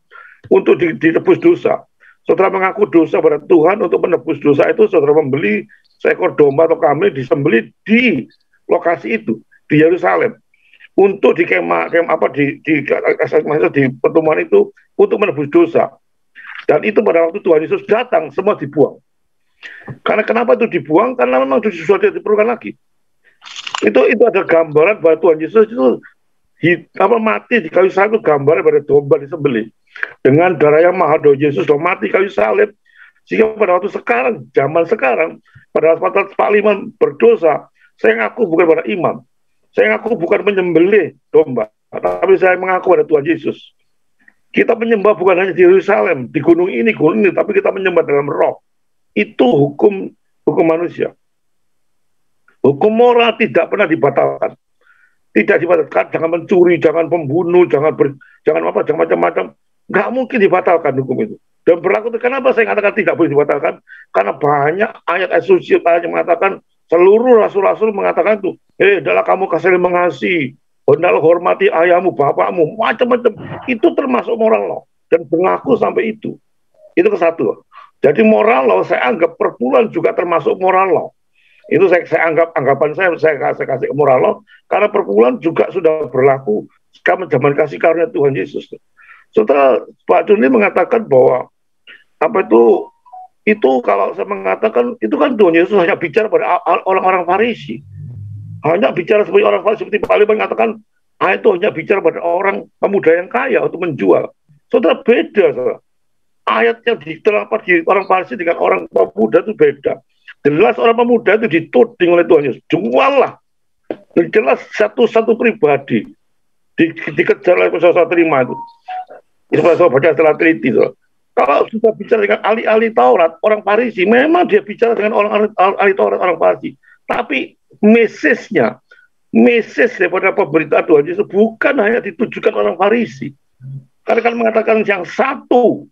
untuk ditebus dosa. Saudara mengaku dosa pada Tuhan, untuk menebus dosa itu saudara membeli seekor domba atau kambing disembelih di lokasi itu, di Yerusalem, untuk di pertemuan itu untuk menebus dosa. Dan itu pada waktu Tuhan Yesus datang semua dibuang. Karena kenapa itu dibuang? Karena memang sudah diperlukan lagi. Itu ada gambaran bahwa Tuhan Yesus itu mati di kayu salib, itu gambaran pada domba disembelih dengan darah yang mahal. Yesus sudah mati di kayu salib, sehingga pada waktu sekarang, zaman sekarang, pada saat Pak Liman berdosa, saya ngaku bukan pada imam, saya ngaku bukan menyembelih domba, tapi saya mengaku pada Tuhan Yesus. Kita menyembah bukan hanya di Yerusalem, di gunung ini, tapi kita menyembah dalam roh. Itu hukum manusia. Hukum moral tidak pernah dibatalkan. Tidak dibatalkan, jangan mencuri, jangan pembunuh, jangan macam-macam. Nggak mungkin dibatalkan hukum itu. Dan berlaku, kenapa saya katakan tidak boleh dibatalkan? Karena banyak ayat suci yang mengatakan, seluruh rasul-rasul mengatakan itu, adalah kamu kasih mengasihi, hendaklah hormati ayahmu, bapakmu, macam-macam. Itu termasuk moral law dan berlaku sampai itu. Itu ke satu. Jadi moral law saya anggap perpuluhan juga termasuk moral law. Itu saya anggap anggapan saya kasih moral law karena perpuluhan juga sudah berlaku zaman kasih karunia Tuhan Yesus. Setelah Pak Juni mengatakan bahwa itu kalau saya mengatakan itu kan Tuhan Yesus hanya bicara pada orang-orang Farisi. Hanya bicara seperti orang Farisi, seperti Pak Lima mengatakan, itu hanya bicara pada orang pemuda yang kaya untuk menjual. Saudara, beda, saudara. Ayat yang terdapat di orang Farisi dengan orang pemuda itu beda. Jelas orang pemuda itu dituding oleh Tuhan Yesus. Juallah. Jelas satu pribadi. Dikejar oleh saudara terima itu. Itu saya baca setelah teliti, saudara. Kalau sudah bicara dengan ahli-ahli Taurat, orang Farisi, memang dia bicara dengan orang ahli Taurat, orang Farisi. Tapi message daripada pemberitaan Tuhan Yesus bukan hanya ditujukan orang Farisi. Karena kan mengatakan yang satu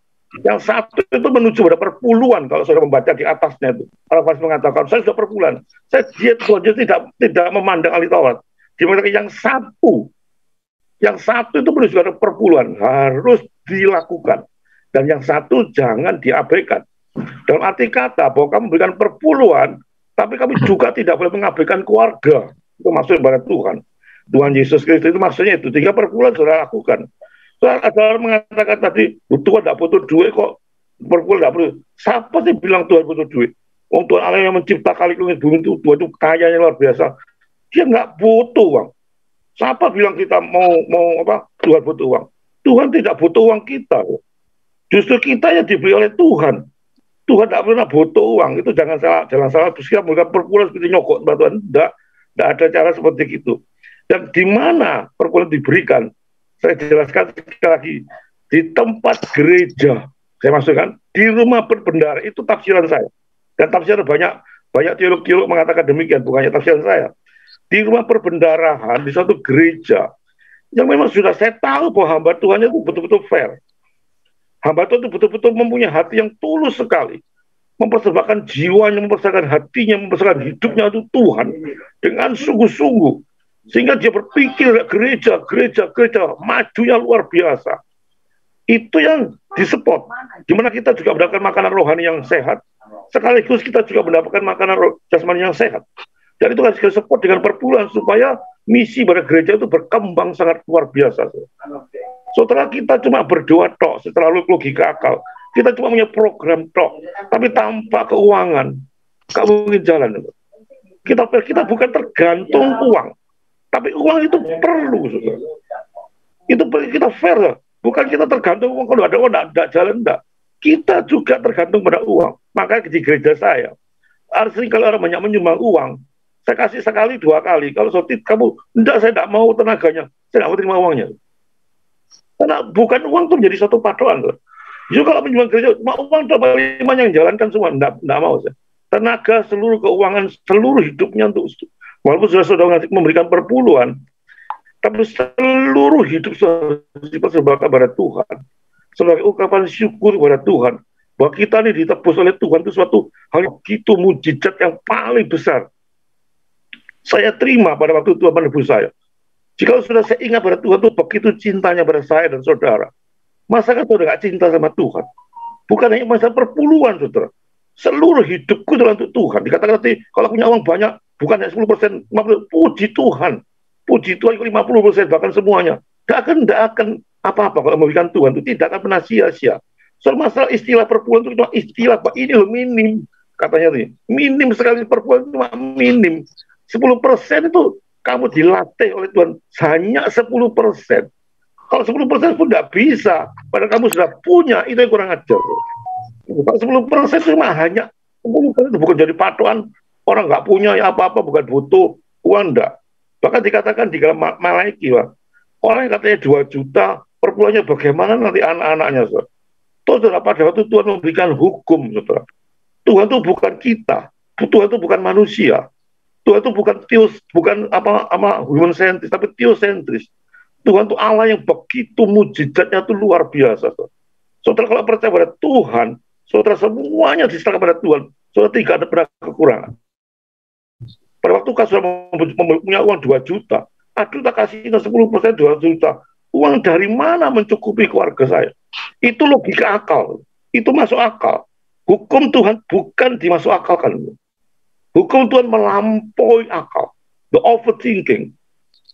itu menuju pada perpuluhan. Kalau saudara membaca di atasnya itu, orang Farisi mengatakan saya sudah perpuluhan. Tuhan Yesus tidak memandang ahli Taurat. Dia mengatakan yang satu itu menuju pada perpuluhan, harus dilakukan. Dan yang satu jangan diabaikan. Dalam arti kata bahwa kamu memberikan perpuluhan, tapi kami juga tidak boleh mengabaikan keluarga. Itu maksud pada Tuhan. Tuhan Yesus Kristus itu maksudnya itu. 3 perpuluhan sudah lakukan. Soal ada orang mengatakan tadi, Tuhan tidak butuh duit kok. Perpuluhan tidak perlu. Siapa sih bilang Tuhan butuh duit? Tuhan Allah yang menciptakan langit bumi itu, Tuhan itu kayanya luar biasa. Dia nggak butuh uang. Siapa bilang kita mau Tuhan butuh uang? Tuhan tidak butuh uang kita. Justru kita yang diberi oleh Tuhan. Tuhan tidak pernah butuh uang. Itu jangan salah. Terus kita memberikan perpuluhan seperti nyokok Tuhan. Tidak ada cara seperti itu. Dan di mana perpuluhan diberikan? Saya jelaskan sekali lagi. Di tempat gereja. Saya masukkan di rumah berbendara. Itu tafsiran saya. Dan tafsiran banyak teolog-teolog mengatakan demikian. Bukannya tafsiran saya. Di rumah perbendarahan, di suatu gereja. Yang memang sudah saya tahu bahwa hamba Tuhan itu betul-betul fair. Hamba Tuhan itu betul-betul mempunyai hati yang tulus sekali. Mempersembahkan jiwanya, mempersembahkan hatinya, mempersembahkan hidupnya untuk Tuhan. Dengan sungguh-sungguh. Sehingga dia berpikir gereja, majunya luar biasa. Itu yang disupport. Dimana kita juga mendapatkan makanan rohani yang sehat. Sekaligus kita juga mendapatkan makanan jasmani yang sehat. Dan itu harus kita support dengan perpuluhan supaya misi pada gereja itu berkembang sangat luar biasa. Setelah kita cuma berdoa tok, setelah logika akal, kita cuma punya program tok, tapi tanpa keuangan, nggak mungkin jalan. Kita bukan tergantung uang, tapi uang itu perlu. Itu kita fair, bukan kita tergantung uang. Kalau ada uang nggak jalan, enggak. Kita juga tergantung pada uang. Makanya di gereja saya, artinya kalau orang banyak menyumbang uang, saya kasih sekali 2 kali. Kalau sotit kamu, enggak, saya tidak mau tenaganya, saya tidak mau terima uangnya. Karena bukan uang itu menjadi satu patokan. Jadi kalau menyumbang gereja, uang itu yang jalankan semua, enggak mau saya. Tenaga, seluruh keuangan, seluruh hidupnya untuk, walaupun sudah memberikan perpuluhan, tapi seluruh hidup sudah dipersembahkan kepada Tuhan. Sebagai ungkapan syukur kepada Tuhan. Bahwa kita ini ditebus oleh Tuhan itu suatu hal yang begitu mujizat yang paling besar. Saya terima pada waktu Tuhan menebus saya. Jika sudah saya ingat pada Tuhan itu begitu cintanya pada saya dan saudara. Masa kan saudara gak cinta sama Tuhan? Bukan hanya masa perpuluhan, saudara. Seluruh hidupku adalah untuk Tuhan. Dikatakan nanti, kalau punya uang banyak, bukan hanya 10%, 50%, puji Tuhan. Puji Tuhan 50%, bahkan semuanya. Tidak akan apa-apa kalau memberikan Tuhan. Itu tidak akan pernah sia-sia. Soal masalah istilah perpuluhan itu cuma istilah, Pak. Ini loh minim. Katanya nih, minim sekali perpuluhan itu cuma minim. 10% itu kamu dilatih oleh Tuhan hanya 10%. Kalau 10% pun tidak bisa, padahal kamu sudah punya, itu yang kurang ajar. Kalau 10% itu cuma hanya 10% itu bukan jadi patokan orang nggak punya ya apa-apa, bukan butuh uang, enggak. Bahkan dikatakan di dalam Malaiki, orang yang katanya 2 juta Perpuluhannya bagaimana nanti anak-anaknya, saudara. Saudara, pada waktu Tuhan memberikan hukum, saudara. Tuhan itu bukan kita, Tuhan itu bukan manusia, Tuhan itu bukan human centris, tapi theosentris. Tuhan itu Allah yang begitu mujizatnya itu luar biasa, saudara. Saudara kalau percaya pada Tuhan, saudara semuanya diserahkan pada Tuhan, saudara tidak ada pernah kekurangan. Pada waktu saudara punya uang 2 juta, aduh tak kasih 10% 2 juta. Uang dari mana mencukupi keluarga saya? Itu logika akal. Itu masuk akal. Hukum Tuhan bukan dimasuk akalkan. Hukum Tuhan melampaui akal. The overthinking.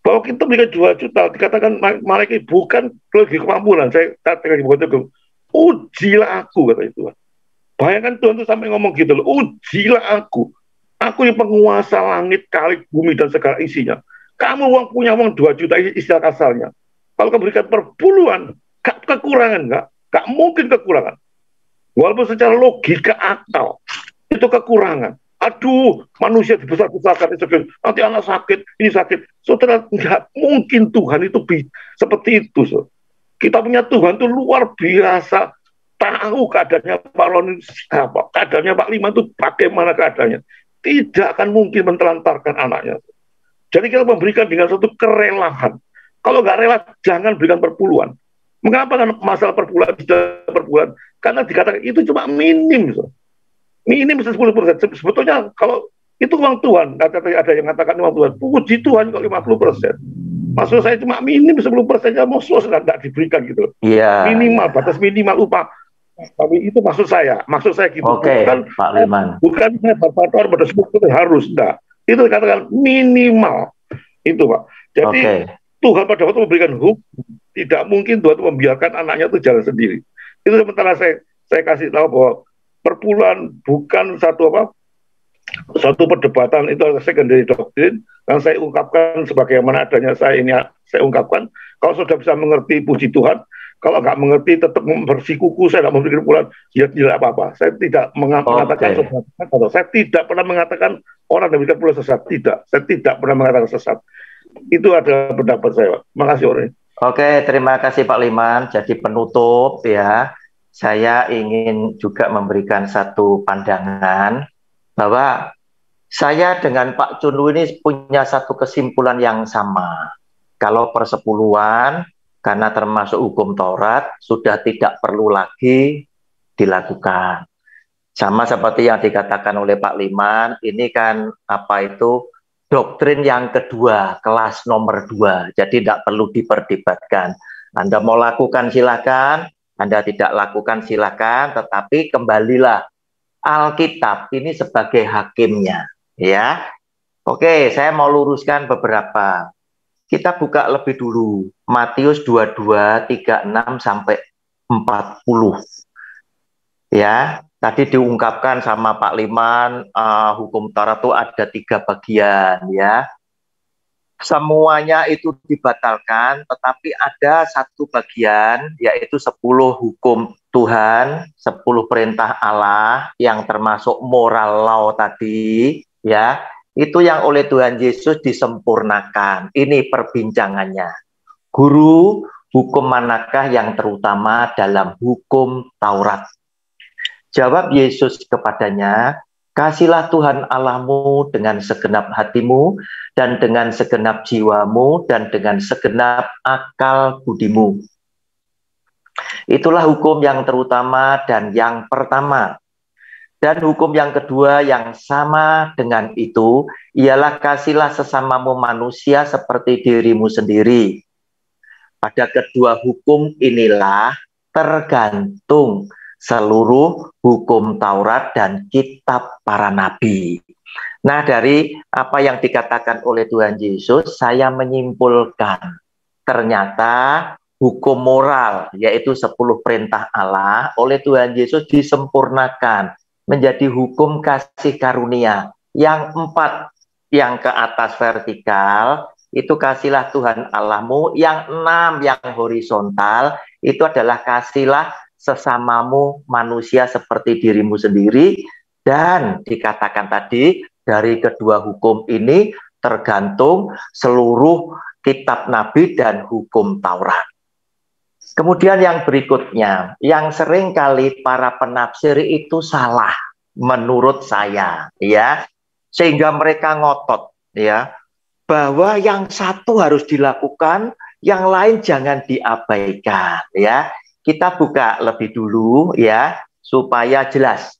Bahwa kita berikan 2 juta, dikatakan malaikat bukan lagi kemampuan. Saya katakan begitu. Ujilah aku, kata Tuhan. Bayangkan Tuhan itu sampai ngomong gitu loh. Ujilah aku. Aku yang penguasa langit, kali, bumi, dan segala isinya. Kamu punya uang 2 juta, istilah kasalnya. Kalau kamu berikan perpuluhan, gak kekurangan, gak mungkin kekurangan. Walaupun secara logika akal, itu kekurangan. Aduh, manusia dibesar-besarkan, nanti anak sakit, ini sakit. Saudara, gak mungkin Tuhan itu seperti itu. So. Kita punya Tuhan itu luar biasa, tahu keadaannya Pak Roni, keadaannya Pak Liman itu bagaimana keadaannya. Tidak akan mungkin mentelantarkan anaknya. Jadi kita memberikan dengan suatu kerelaan. Kalau nggak rela, jangan berikan perpuluhan. Mengapa kan masalah perpuluhan? Karena dikatakan itu cuma minim. So. Minim 10%. Sebetulnya kalau itu uang Tuhan, ada yang mengatakan uang Tuhan, puji Tuhan kok 50%. Maksud saya cuma minim 10%-nya mau sudah tidak diberikan gitu. Iya. Minimal, batas minimal upah. Tapi itu maksud saya gitu. Oke, Pak Liman. Bukan batas harus enggak. Itu dikatakan minimal. Itu, Pak. Jadi Tuhan pada waktu memberikan hukum, tidak mungkin Tuhan membiarkan anaknya itu jalan sendiri. Itu sementara saya kasih tahu bahwa perpuluhan bukan satu perdebatan, itu adalah secondary doctrine, dan saya ungkapkan sebagaimana adanya saya ungkapkan. Kalau sudah bisa mengerti, puji Tuhan. Kalau nggak mengerti, tetap bersikuku, saya nggak memberikan perpuluhan, ya tidak apa-apa. Saya tidak mengatakan saya tidak pernah mengatakan orang yang memberikan perpuluhan sesat. Tidak, saya tidak pernah mengatakan sesat. Itu adalah pendapat saya, Pak. Makasih, Ori. Oke, terima kasih Pak Liman. Jadi penutup ya, saya ingin juga memberikan satu pandangan bahwa saya dengan Pak Chunlu ini punya satu kesimpulan yang sama. Kalau persepuluhan, karena termasuk hukum Taurat, sudah tidak perlu lagi dilakukan. Sama seperti yang dikatakan oleh Pak Liman, ini kan doktrin yang kedua, kelas nomor 2, jadi tidak perlu diperdebatkan. Anda mau lakukan silakan, Anda tidak lakukan silakan, tetapi kembalilah Alkitab ini sebagai hakimnya, ya. Oke, saya mau luruskan beberapa. Kita buka lebih dulu Matius 22 36 sampai 40. Ya. Tadi diungkapkan sama Pak Liman, hukum Taurat itu ada 3 bagian, ya. Semuanya itu dibatalkan, tetapi ada satu bagian, yaitu 10 hukum Tuhan, 10 perintah Allah, yang termasuk moral law tadi, ya. Itu yang oleh Tuhan Yesus disempurnakan. Ini perbincangannya. Guru, hukum manakah yang terutama dalam hukum Taurat? Jawab Yesus kepadanya, kasihlah Tuhan Allahmu dengan segenap hatimu, dan dengan segenap jiwamu, dan dengan segenap akal budimu. Itulah hukum yang terutama dan yang pertama. Dan hukum yang kedua yang sama dengan itu, ialah kasihlah sesamamu manusia seperti dirimu sendiri. Pada kedua hukum inilah tergantung seluruh hukum Taurat dan kitab para nabi. Nah, dari apa yang dikatakan oleh Tuhan Yesus, saya menyimpulkan ternyata hukum moral, yaitu 10 perintah Allah, oleh Tuhan Yesus disempurnakan menjadi hukum kasih karunia. Yang 4, yang ke atas vertikal, itu kasihlah Tuhan Allahmu. Yang 6, yang horizontal, itu adalah kasihlah sesamamu manusia seperti dirimu sendiri. Dan dikatakan tadi, dari kedua hukum ini tergantung seluruh kitab nabi dan hukum Taurat. Kemudian yang berikutnya, yang sering kali para penafsir itu salah menurut saya, ya, sehingga mereka ngotot, ya, bahwa yang satu harus dilakukan, yang lain jangan diabaikan, ya. Kita buka lebih dulu, ya, supaya jelas.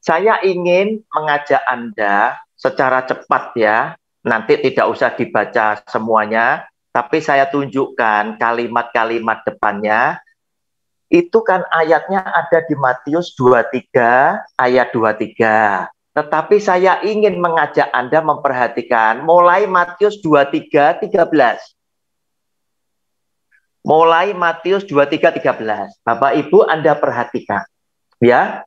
Saya ingin mengajak Anda secara cepat, ya, nanti tidak usah dibaca semuanya, tapi saya tunjukkan kalimat-kalimat depannya. Itu kan ayatnya ada di Matius 23 ayat 23. Tetapi saya ingin mengajak Anda memperhatikan mulai Matius 23 13. Mulai Matius 23 13. Bapak Ibu Anda perhatikan, ya.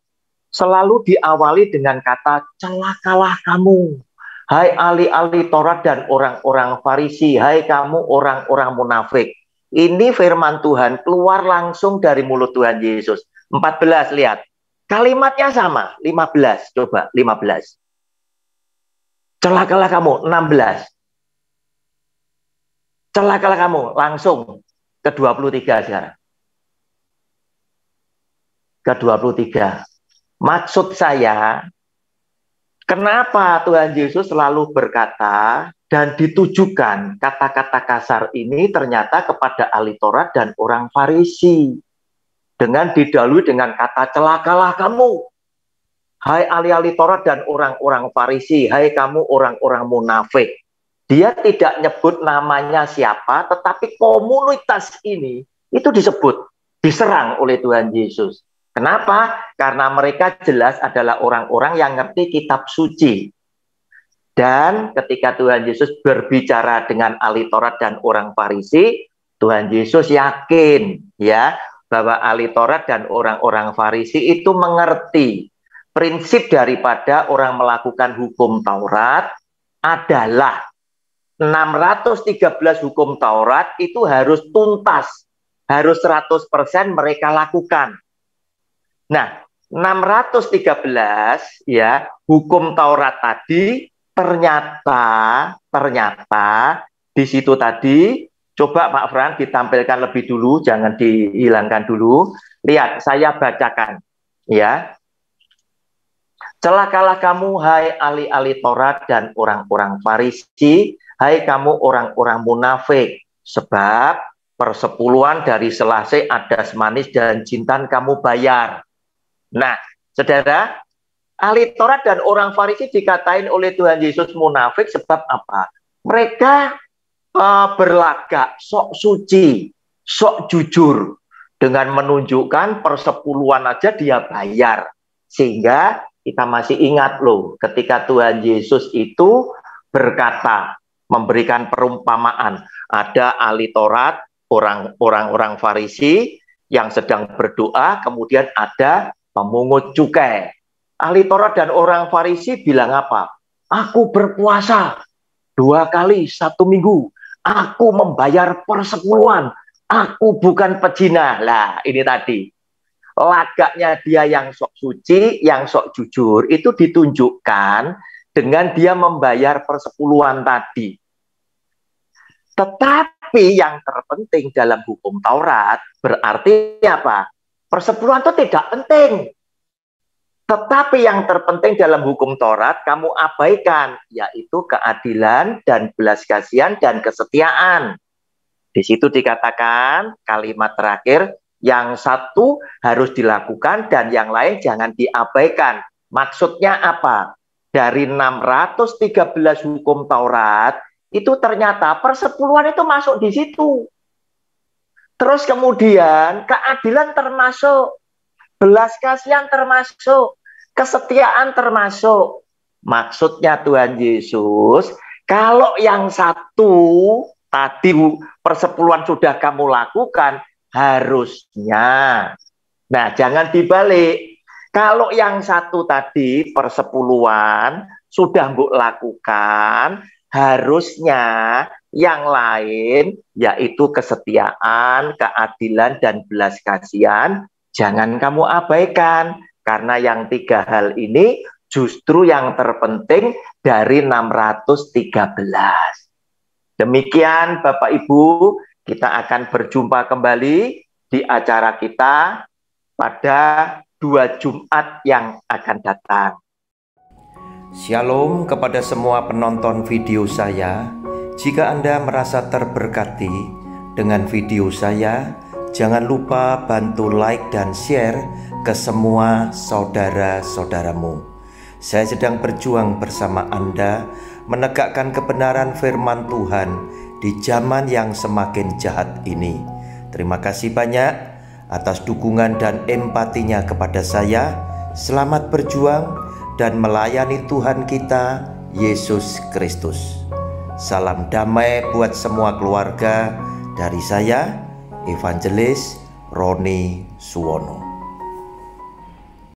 Selalu diawali dengan kata celakalah kamu, hai ahli-ahli Taurat dan orang-orang Farisi, hai kamu orang-orang munafik. Ini firman Tuhan keluar langsung dari mulut Tuhan Yesus. 14, lihat. Kalimatnya sama, 15. Coba, 15. Celakalah kamu, 16. Celakalah kamu, langsung ke 23 sekarang. Ke 23. Maksud saya, kenapa Tuhan Yesus selalu berkata dan ditujukan kata-kata kasar ini ternyata kepada ahli Taurat dan orang Farisi. Dengan didahului dengan kata celakalah kamu, hai ahli-ahli Taurat dan orang-orang Farisi, hai kamu orang-orang munafik. Dia tidak nyebut namanya siapa, tetapi komunitas ini itu disebut, diserang oleh Tuhan Yesus. Kenapa? Karena mereka jelas adalah orang-orang yang ngerti kitab suci. Dan ketika Tuhan Yesus berbicara dengan ahli Taurat dan orang Farisi, Tuhan Yesus yakin, ya, bahwa ahli Taurat dan orang-orang Farisi itu mengerti prinsip daripada orang melakukan hukum Taurat adalah 613 hukum Taurat itu harus tuntas, harus 100% mereka lakukan. Nah, 613 ya hukum Taurat tadi ternyata di situ tadi, coba Pak Fran ditampilkan lebih dulu, jangan dihilangkan dulu. Lihat, saya bacakan ya. Celakalah kamu hai ahli-ahli Taurat dan orang-orang Farisi, hai kamu orang-orang munafik, sebab persepuluhan dari selase adas manis dan jintan kamu bayar. Nah, saudara, ahli Taurat dan orang Farisi dikatain oleh Tuhan Yesus munafik sebab apa? Mereka berlagak sok suci, sok jujur, dengan menunjukkan persepuluhan aja dia bayar. Sehingga kita masih ingat loh, ketika Tuhan Yesus itu berkata, memberikan perumpamaan, ada ahli Taurat, orang-orang Farisi yang sedang berdoa, kemudian ada pemungut cukai. Ahli Taurat dan orang Farisi bilang apa? Aku berpuasa 2 kali 1 minggu. Aku membayar persepuluhan. Aku bukan pezina. Lah, ini tadi. Lagaknya dia yang sok suci, yang sok jujur, itu ditunjukkan dengan dia membayar persepuluhan tadi. Tetapi yang terpenting dalam hukum Taurat berarti apa? Persepuluhan itu tidak penting. Tetapi yang terpenting dalam hukum Taurat kamu abaikan, yaitu keadilan dan belas kasihan dan kesetiaan. Di situ dikatakan kalimat terakhir, yang satu harus dilakukan dan yang lain jangan diabaikan. Maksudnya apa? Dari 613 hukum Taurat, itu ternyata persepuluhan itu masuk di situ. Terus kemudian keadilan termasuk, belas kasihan termasuk, kesetiaan termasuk. Maksudnya Tuhan Yesus, kalau yang satu tadi persepuluhan sudah kamu lakukan, harusnya. Nah, jangan dibalik. Kalau yang satu tadi persepuluhan sudah mbok lakukan, harusnya yang lain yaitu kesetiaan, keadilan, dan belas kasihan jangan kamu abaikan, karena yang 3 hal ini justru yang terpenting dari 613. Demikian Bapak Ibu, kita akan berjumpa kembali di acara kita pada 2 Jumat yang akan datang. Shalom kepada semua penonton video saya. Jika Anda merasa terberkati dengan video saya, jangan lupa bantu like dan share ke semua saudara-saudaramu. Saya sedang berjuang bersama Anda menegakkan kebenaran firman Tuhan di zaman yang semakin jahat ini. Terima kasih banyak atas dukungan dan empatinya kepada saya. Selamat berjuang dan melayani Tuhan kita, Yesus Kristus. Salam damai buat semua keluarga dari saya, Evangelis Roni Suwono.